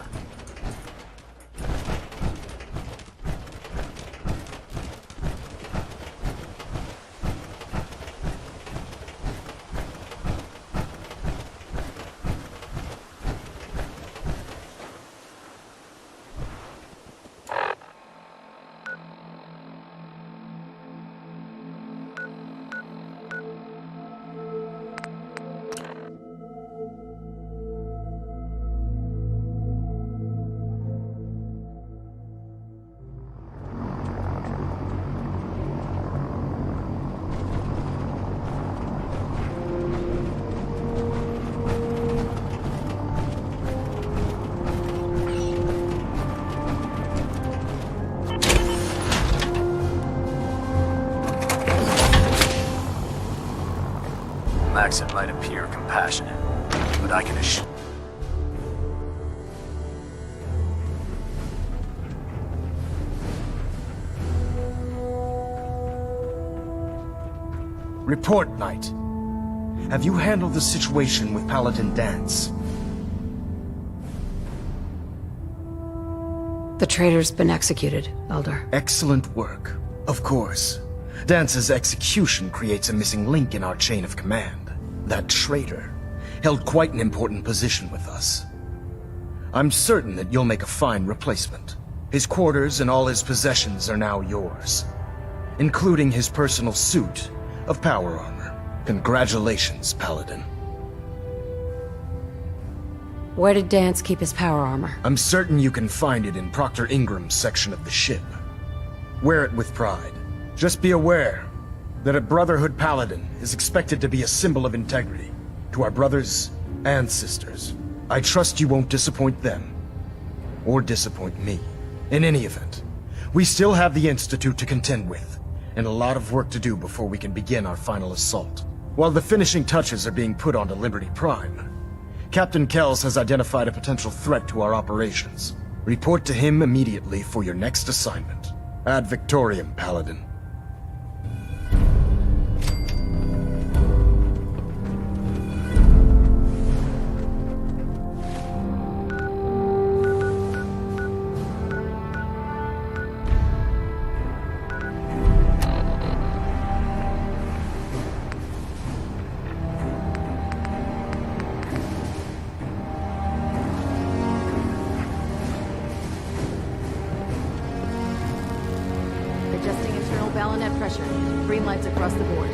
[SPEAKER 5] Maxon might appear compassionate, but I can assure...
[SPEAKER 3] Report, Knight. Have you handled the situation with Paladin Dance?
[SPEAKER 11] The traitor's been executed, Elder.
[SPEAKER 3] Excellent work. Of course. Dance's execution creates a missing link in our chain of command. That traitor held quite an important position with us. I'm certain that you'll make a fine replacement. His quarters and all his possessions are now yours, including his personal suit of power armor. Congratulations, Paladin.
[SPEAKER 11] Where did Dance keep his power armor?
[SPEAKER 3] I'm certain you can find it in Proctor Ingram's section of the ship. Wear it with pride. Just be aware that a Brotherhood Paladin is expected to be a symbol of integrity to our brothers and sisters. I trust you won't disappoint them, or disappoint me. In any event, we still have the Institute to contend with, and a lot of work to do before we can begin our final assault. While the finishing touches are being put onto Liberty Prime, Captain Kells has identified a potential threat to our operations. Report to him immediately for your next assignment. Ad Victoriam, Paladin.
[SPEAKER 8] Adjusting internal baronet pressure. Green lights across the board.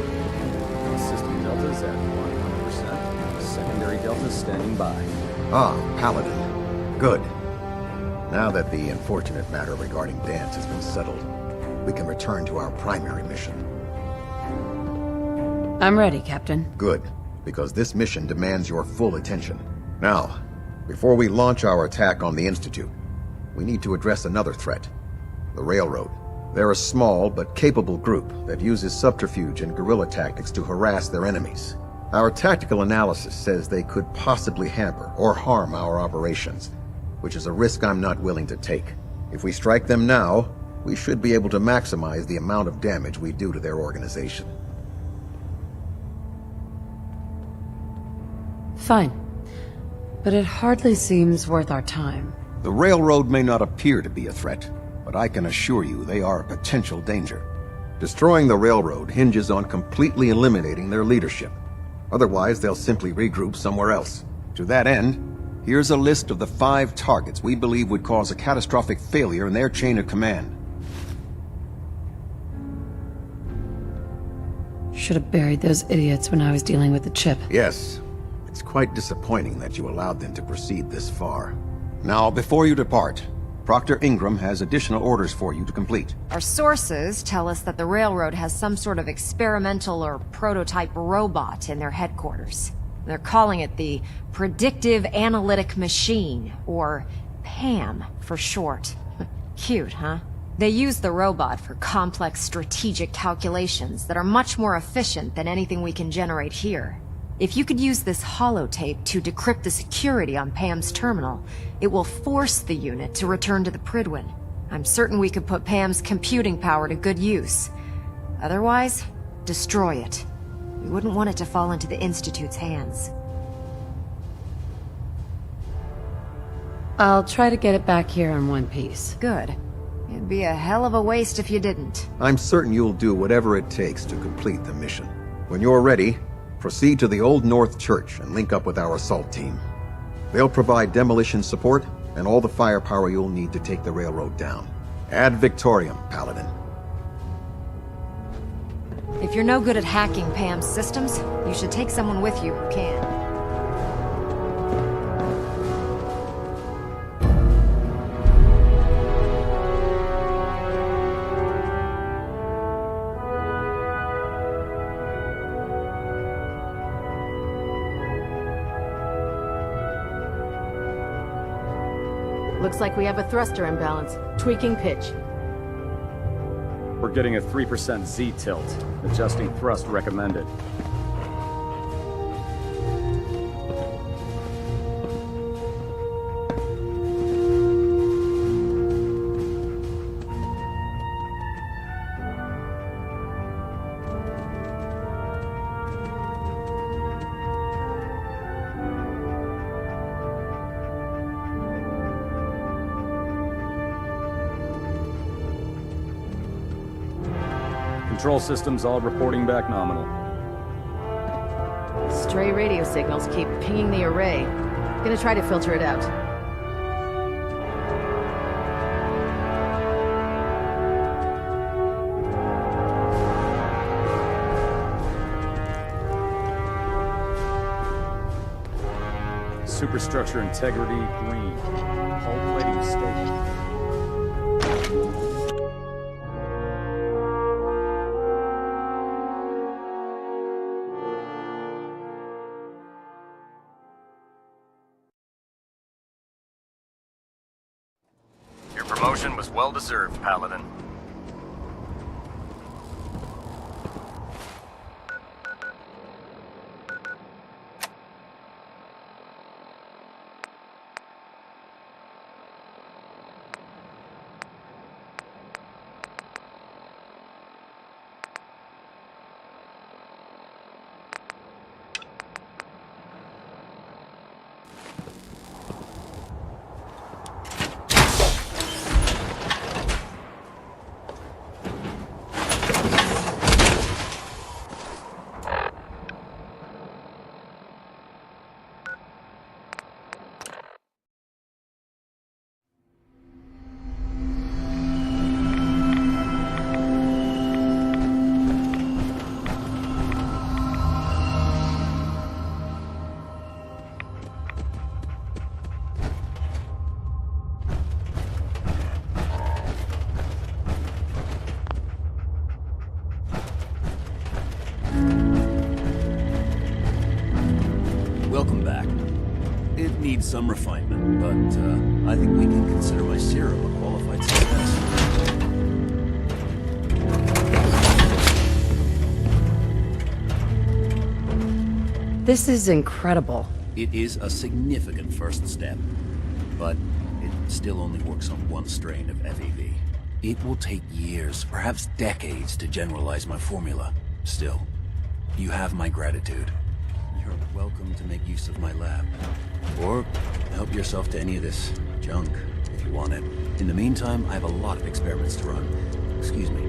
[SPEAKER 2] System deltas at 100%. Secondary deltas standing by.
[SPEAKER 6] Ah, Paladin. Good. Now that the unfortunate matter regarding Dance has been settled, we can return to our primary mission.
[SPEAKER 11] I'm ready, Captain.
[SPEAKER 6] Good, because this mission demands your full attention. Now, before we launch our attack on the Institute, we need to address another threat. The Railroad. They're a small but capable group that uses subterfuge and guerrilla tactics to harass their enemies. Our tactical analysis says they could possibly hamper or harm our operations, which is a risk I'm not willing to take. If we strike them now, we should be able to maximize the amount of damage we do to their organization.
[SPEAKER 11] Fine. But it hardly seems worth our time.
[SPEAKER 6] The Railroad may not appear to be a threat, but I can assure you they are a potential danger. Destroying the Railroad hinges on completely eliminating their leadership. Otherwise, they'll simply regroup somewhere else. To that end, here's a list of the 5 targets we believe would cause a catastrophic failure in their chain of command.
[SPEAKER 11] Should have buried those idiots when I was dealing with the chip.
[SPEAKER 6] Yes. It's quite disappointing that you allowed them to proceed this far. Now, before you depart, Proctor Ingram has additional orders for you to complete.
[SPEAKER 1] Our sources tell us that the Railroad has some sort of experimental or prototype robot in their headquarters. They're calling it the Predictive Analytic Machine, or PAM for short. Cute, huh? They use the robot for complex strategic calculations that are much more efficient than anything we can generate here. If you could use this holotape to decrypt the security on Pam's terminal, it will force the unit to return to the Pridwin. I'm certain we could put Pam's computing power to good use. Otherwise, destroy it. We wouldn't want it to fall into the Institute's hands.
[SPEAKER 11] I'll try to get it back here in one piece.
[SPEAKER 1] Good. It'd be a hell of a waste if you didn't.
[SPEAKER 6] I'm certain you'll do whatever it takes to complete the mission. When you're ready, proceed to the Old North Church and link up with our assault team. They'll provide demolition support and all the firepower you'll need to take the railroad down. Ad Victoriam, Paladin.
[SPEAKER 1] If you're no good at hacking Pam's systems, you should take someone with you who can.
[SPEAKER 8] Looks like we have a thruster imbalance. Tweaking pitch.
[SPEAKER 15] We're getting a 3% Z-tilt. Adjusting thrust recommended. Control systems all reporting back nominal.
[SPEAKER 8] Stray radio signals keep pinging the array. Gonna try to filter it out.
[SPEAKER 15] Superstructure integrity green. Hull plating stable.
[SPEAKER 5] Your promotion was well deserved, Paladin.
[SPEAKER 16] Welcome back. It needs some refinement, but I think we can consider my serum a qualified success.
[SPEAKER 8] This is incredible.
[SPEAKER 16] It is a significant first step, but it still only works on one strain of FEV. It will take years, perhaps decades, to generalize my formula. Still, you have my gratitude. You're welcome to make use of my lab. Or help yourself to any of this junk, if you want it. In the meantime, I have a lot of experiments to run. Excuse me.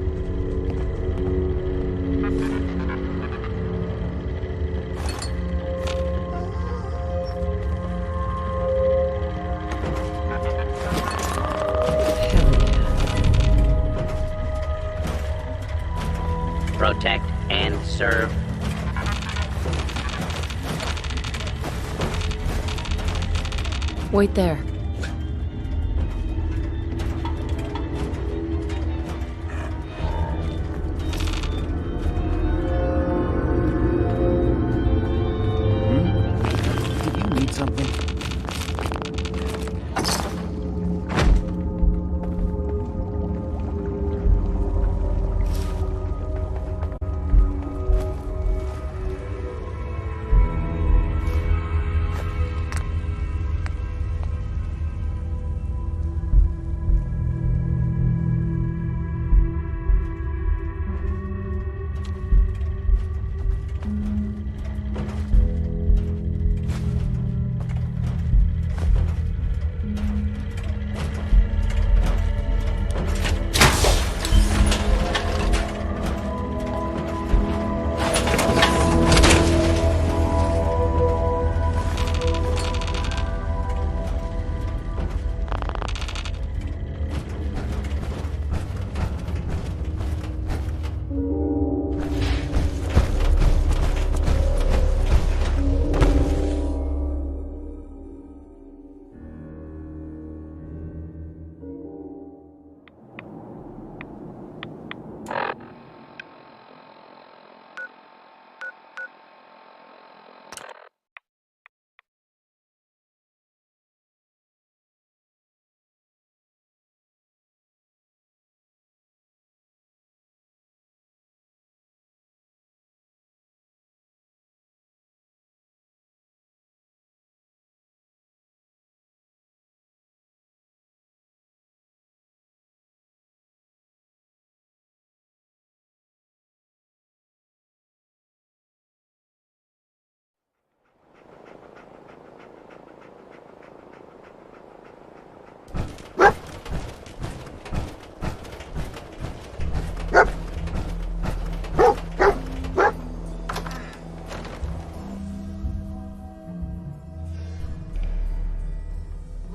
[SPEAKER 9] Protect and serve.
[SPEAKER 8] Wait there.
[SPEAKER 16] Did you need something?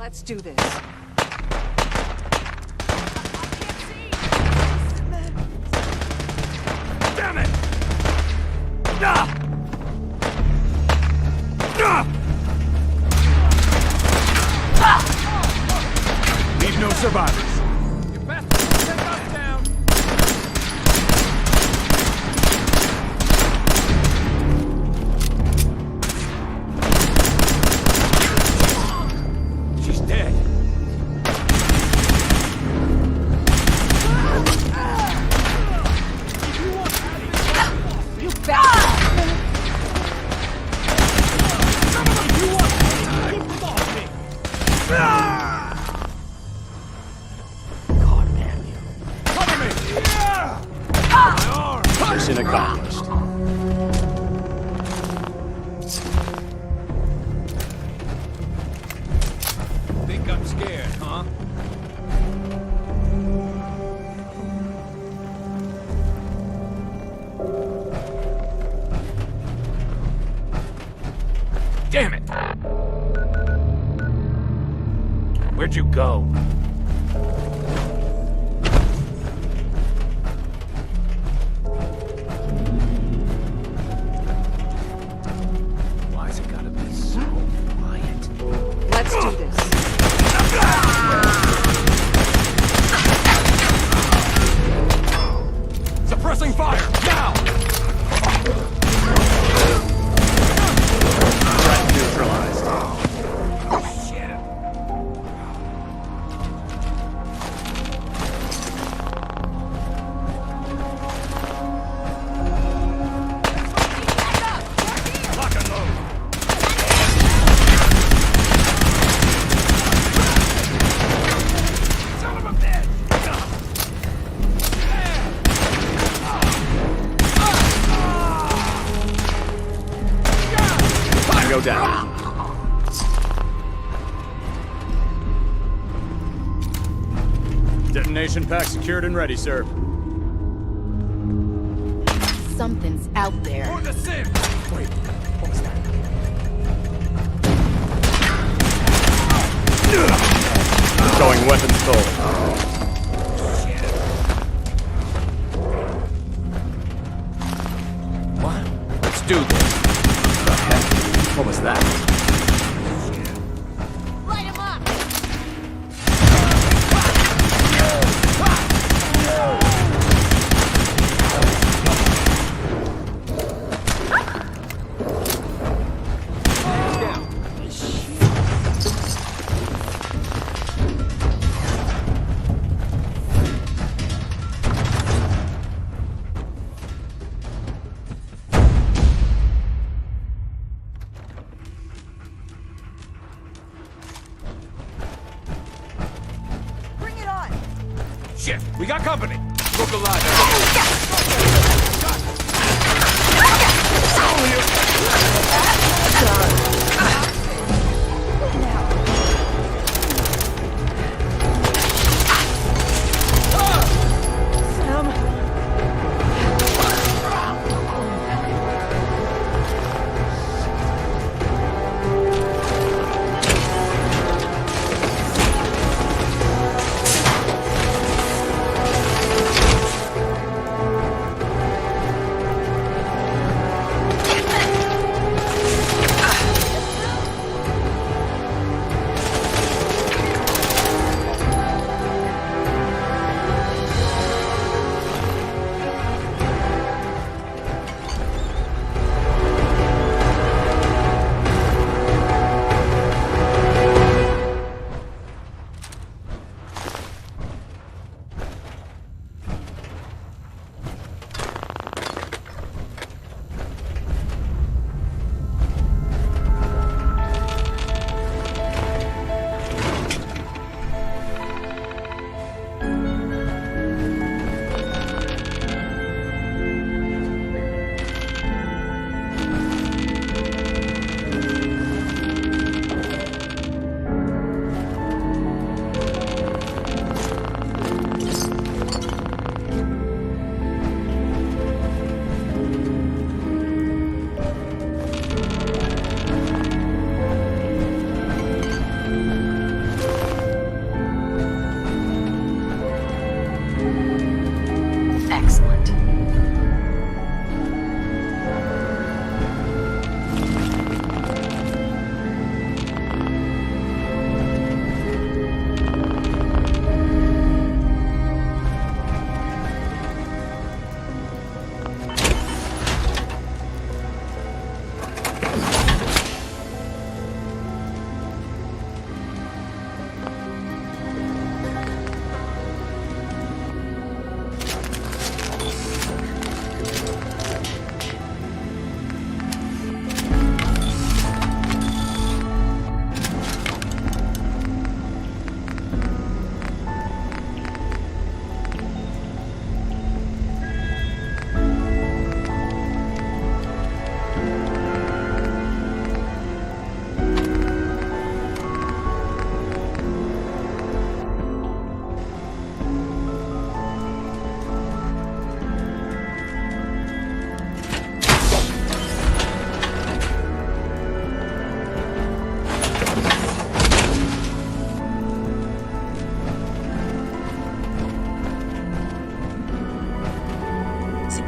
[SPEAKER 8] Let's do this.
[SPEAKER 13] Damn it! Ah! Ah! Leave no survivors. You best take us down. She's dead.
[SPEAKER 8] You bastard!
[SPEAKER 15] Mission accomplished.
[SPEAKER 2] Think I'm scared, huh?
[SPEAKER 13] Damn it! Where'd you go?
[SPEAKER 2] Why's it gotta be so quiet?
[SPEAKER 8] Let's do this.
[SPEAKER 13] Suppressing fire, now!
[SPEAKER 15] Threat neutralized.
[SPEAKER 13] Lock and load. Son of a bitch!
[SPEAKER 15] Time to go down. Detonation pack secured and ready, sir.
[SPEAKER 8] Something's out there.
[SPEAKER 13] For the sim!
[SPEAKER 15] Wait, what was that? Showing weapons stolen.
[SPEAKER 2] What? Let's do this. The heck? What was that?
[SPEAKER 8] Light him up! Bring it on!
[SPEAKER 13] Shit, we got company! Look alive!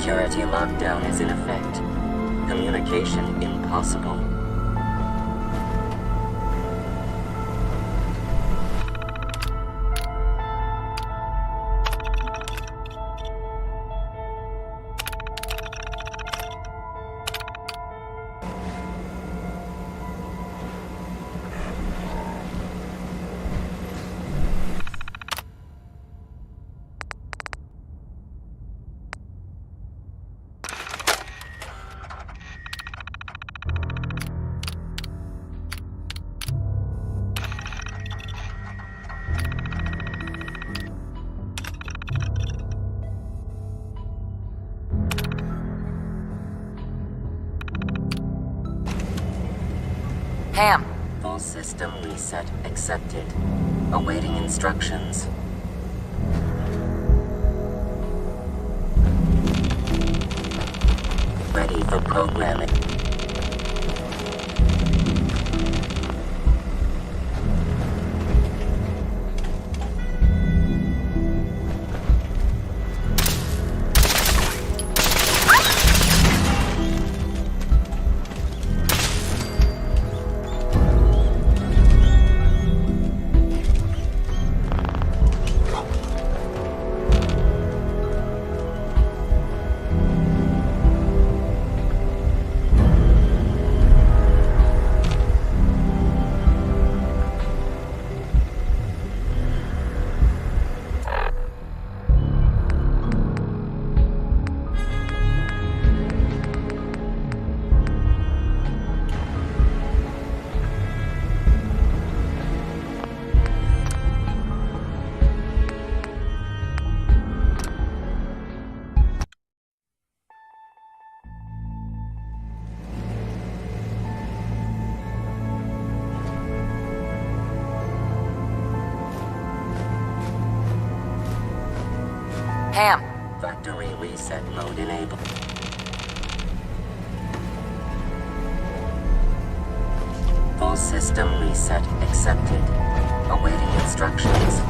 [SPEAKER 4] Security lockdown is in effect. Communication impossible. Ham. Full system reset accepted. Awaiting instructions. Ready for programming. Ham. Factory reset mode enabled. Full system reset accepted. Awaiting instructions.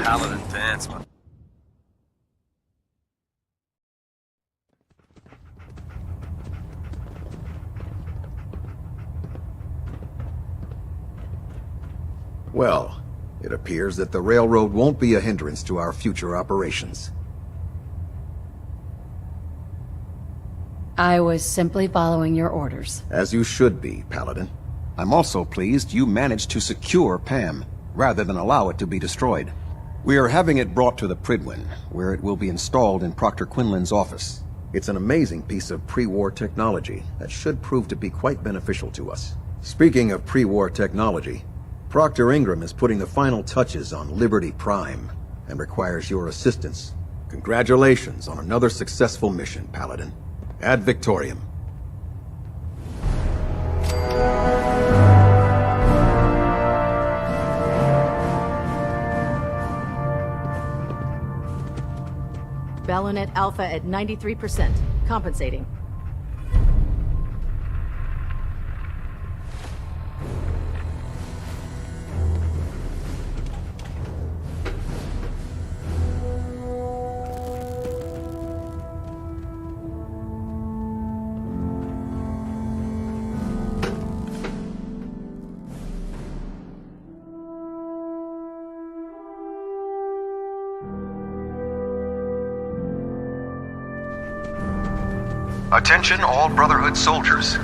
[SPEAKER 5] Paladin dance, but...
[SPEAKER 6] Well, it appears that the railroad won't be a hindrance to our future operations.
[SPEAKER 8] I was simply following your orders.
[SPEAKER 6] As you should be, Paladin. I'm also pleased you managed to secure Pam, rather than allow it to be destroyed. We are having it brought to the Pridwin, where it will be installed in Proctor Quinlan's office. It's an amazing piece of pre-war technology that should prove to be quite beneficial to us. Speaking of pre-war technology, Proctor Ingram is putting the final touches on Liberty Prime, and requires your assistance. Congratulations on another successful mission, Paladin. Ad Victoriam.
[SPEAKER 8] Balunet Alpha at 93%. Compensating.
[SPEAKER 17] Attention all Brotherhood soldiers.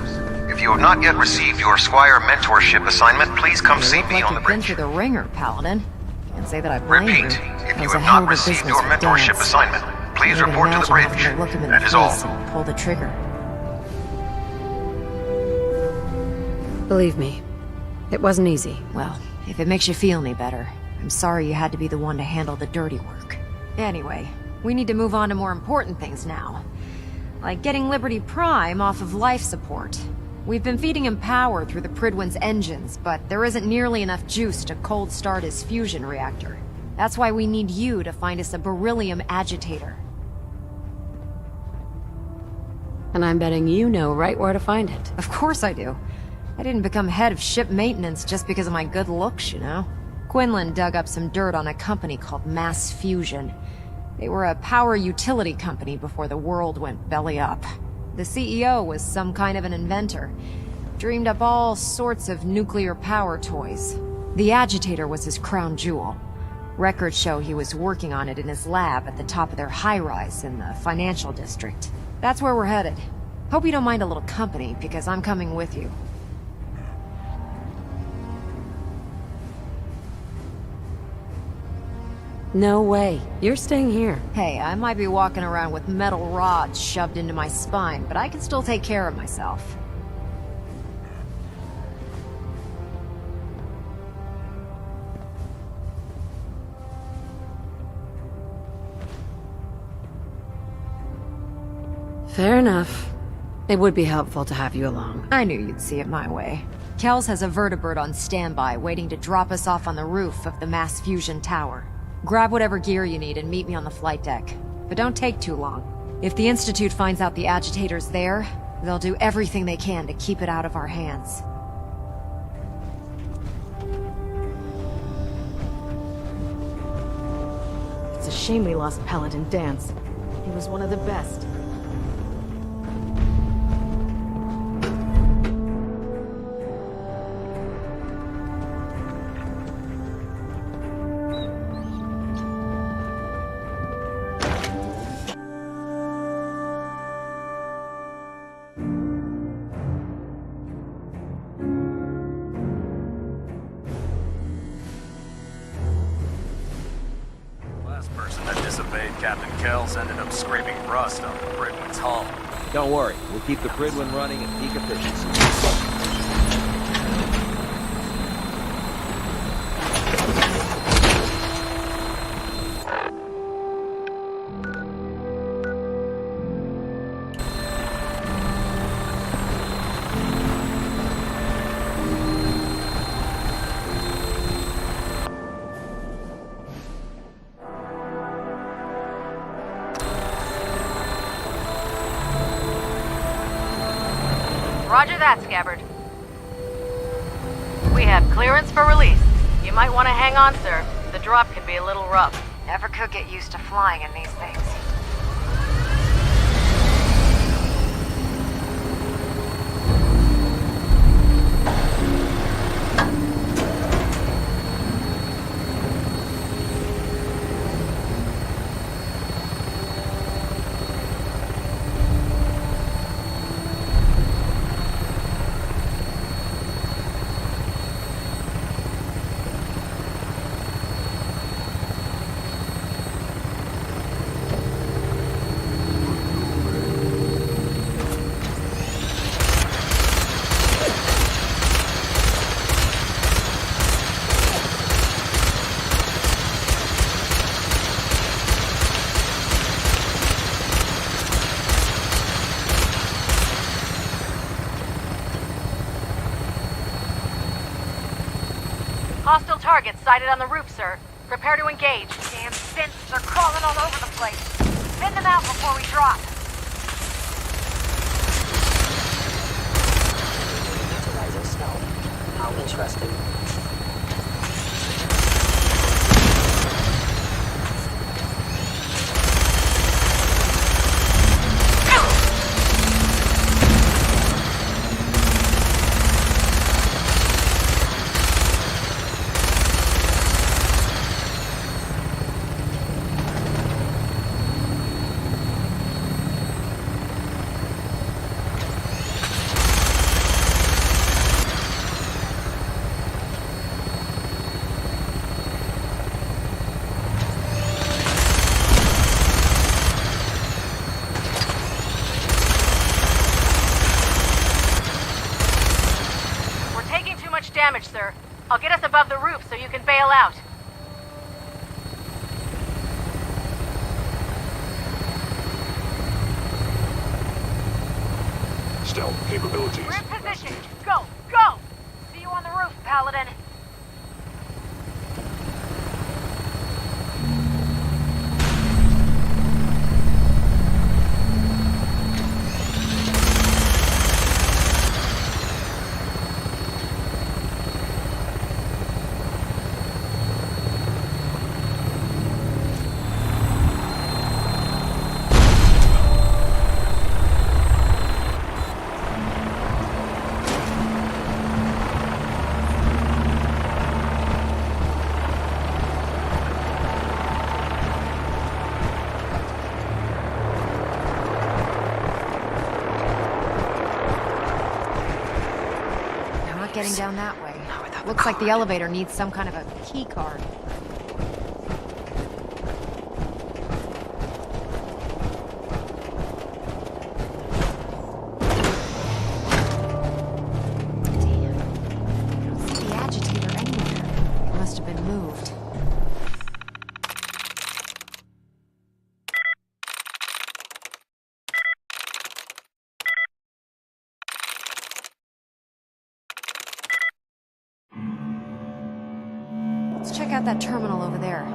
[SPEAKER 17] If you have not yet received your Squire mentorship assignment, please come see me on the bridge.
[SPEAKER 1] Been through the ringer, Paladin. Can't say that I blame you.
[SPEAKER 17] Repeat, if you have not received your mentorship assignment, please report to the bridge. That is all.
[SPEAKER 1] Pull the trigger.
[SPEAKER 8] Believe me, it wasn't easy.
[SPEAKER 1] Well, if it makes you feel any better, I'm sorry you had to be the one to handle the dirty work. Anyway, we need to move on to more important things now. Like getting Liberty Prime off of life support. We've been feeding him power through the Pridwin's engines, but there isn't nearly enough juice to cold start his fusion reactor. That's why we need you to find us a beryllium agitator.
[SPEAKER 8] And I'm betting you know right where to find it.
[SPEAKER 1] Of course I do. I didn't become head of ship maintenance just because of my good looks, you know? Quinlan dug up some dirt on a company called Mass Fusion. They were a power utility company before the world went belly up. The CEO was some kind of an inventor. Dreamed up all sorts of nuclear power toys. The agitator was his crown jewel. Records show he was working on it in his lab at the top of their high-rise in the financial district. That's where we're headed. Hope you don't mind a little company, because I'm coming with you.
[SPEAKER 8] No way. You're staying here.
[SPEAKER 1] Hey, I might be walking around with metal rods shoved into my spine, but I can still take care of myself.
[SPEAKER 8] Fair enough. It would be helpful to have you along.
[SPEAKER 1] I knew you'd see it my way. Kells has a vertibird on standby, waiting to drop us off on the roof of the Mass Fusion Tower. Grab whatever gear you need and meet me on the flight deck. But don't take too long. If the Institute finds out the agitator's there, they'll do everything they can to keep it out of our hands.
[SPEAKER 8] It's a shame we lost Paladin Dance. He was one of the best.
[SPEAKER 5] Captain Kells ended up scraping rust off the Pridwin's hull.
[SPEAKER 2] Don't worry, we'll keep the Pridwin running at peak efficiency.
[SPEAKER 11] Roger that, Scabbard. We have clearance for release. You might want to hang on, sir.
[SPEAKER 8] The drop can be a little rough.
[SPEAKER 1] Never could get used to flying in these things.
[SPEAKER 8] Hostile targets sighted on the roof, sir. Prepare to engage.
[SPEAKER 1] Damn synths are crawling all over the place. Spin them out before we drop.
[SPEAKER 9] Utilizing stealth. How interesting.
[SPEAKER 8] Damage, sir. I'll get us above the roof so you can bail out.
[SPEAKER 10] Stealth capabilities.
[SPEAKER 8] We're in position. Go! Go! See you on the roof, Paladin.
[SPEAKER 1] Getting down that way. Looks like the elevator needs some kind of a key card. Damn. I don't see the agitator anywhere. It must have been moved. Let's check out that terminal over there.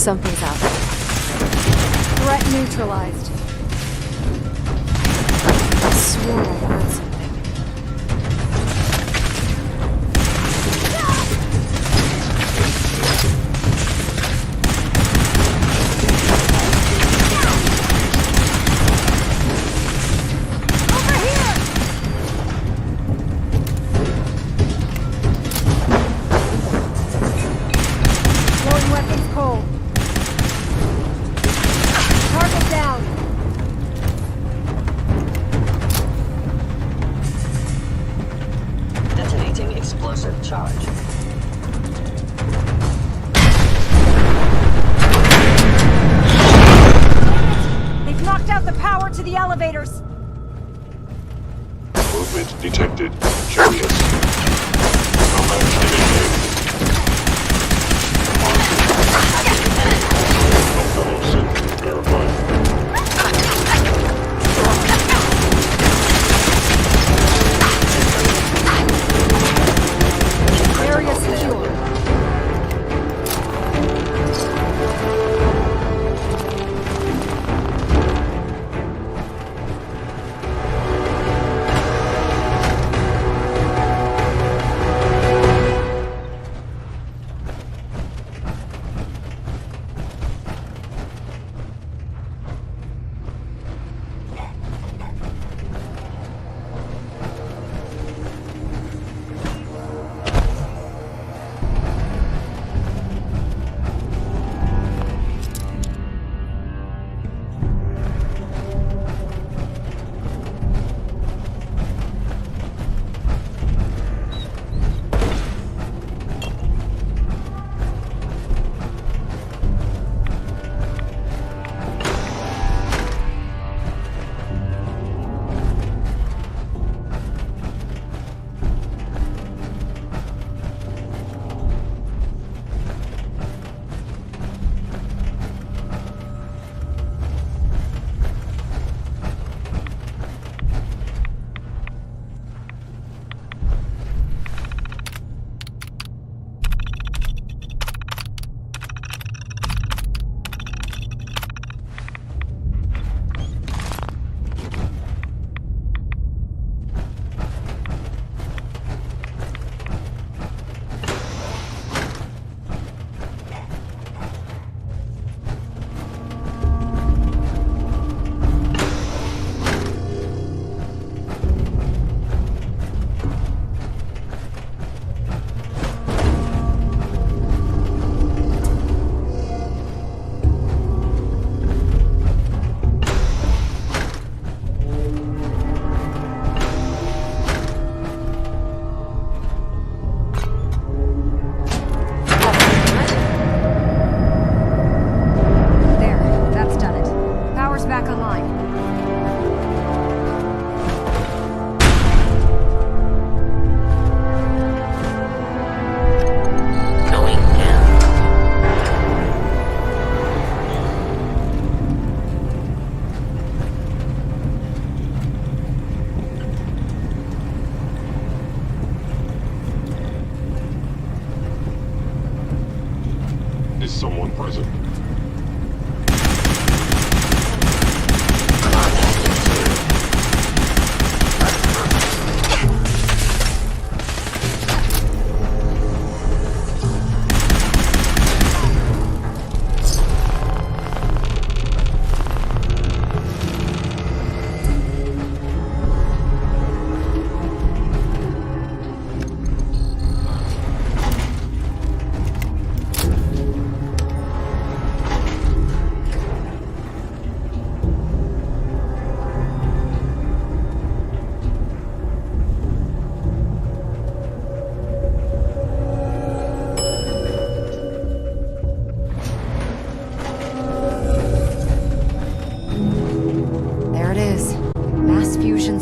[SPEAKER 1] Something's out there. Threat neutralized. I swore I heard something.
[SPEAKER 18] Detected. Curious.
[SPEAKER 1] Area secure.
[SPEAKER 18] Someone present.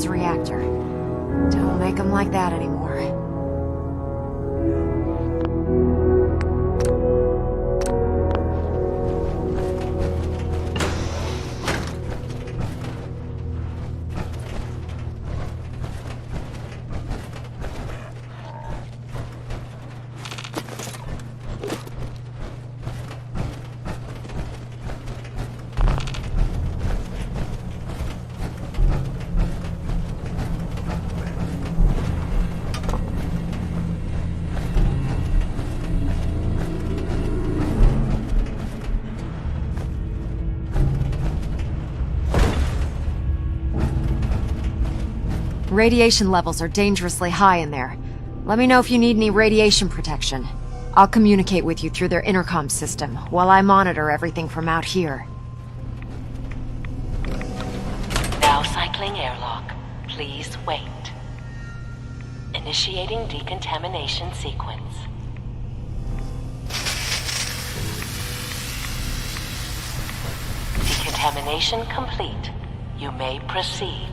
[SPEAKER 1] Reactor. Don't make them like that anymore. radiation levels are dangerously high in there. Let me know if you need any radiation protection. I'll communicate with you through their intercom system, while I monitor everything from out here.
[SPEAKER 18] Now cycling airlock. Please wait. Initiating decontamination sequence. Decontamination complete. You may proceed.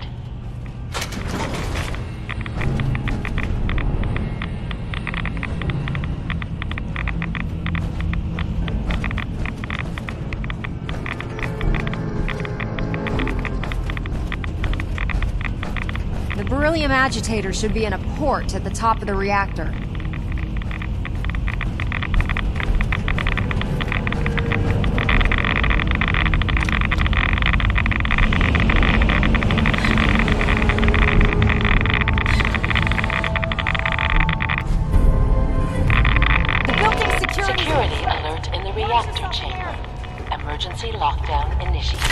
[SPEAKER 1] The beryllium agitator should be in a port at the top of the reactor.
[SPEAKER 18] Security alert in the reactor chamber. Emergency lockdown initiated.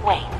[SPEAKER 18] Wait.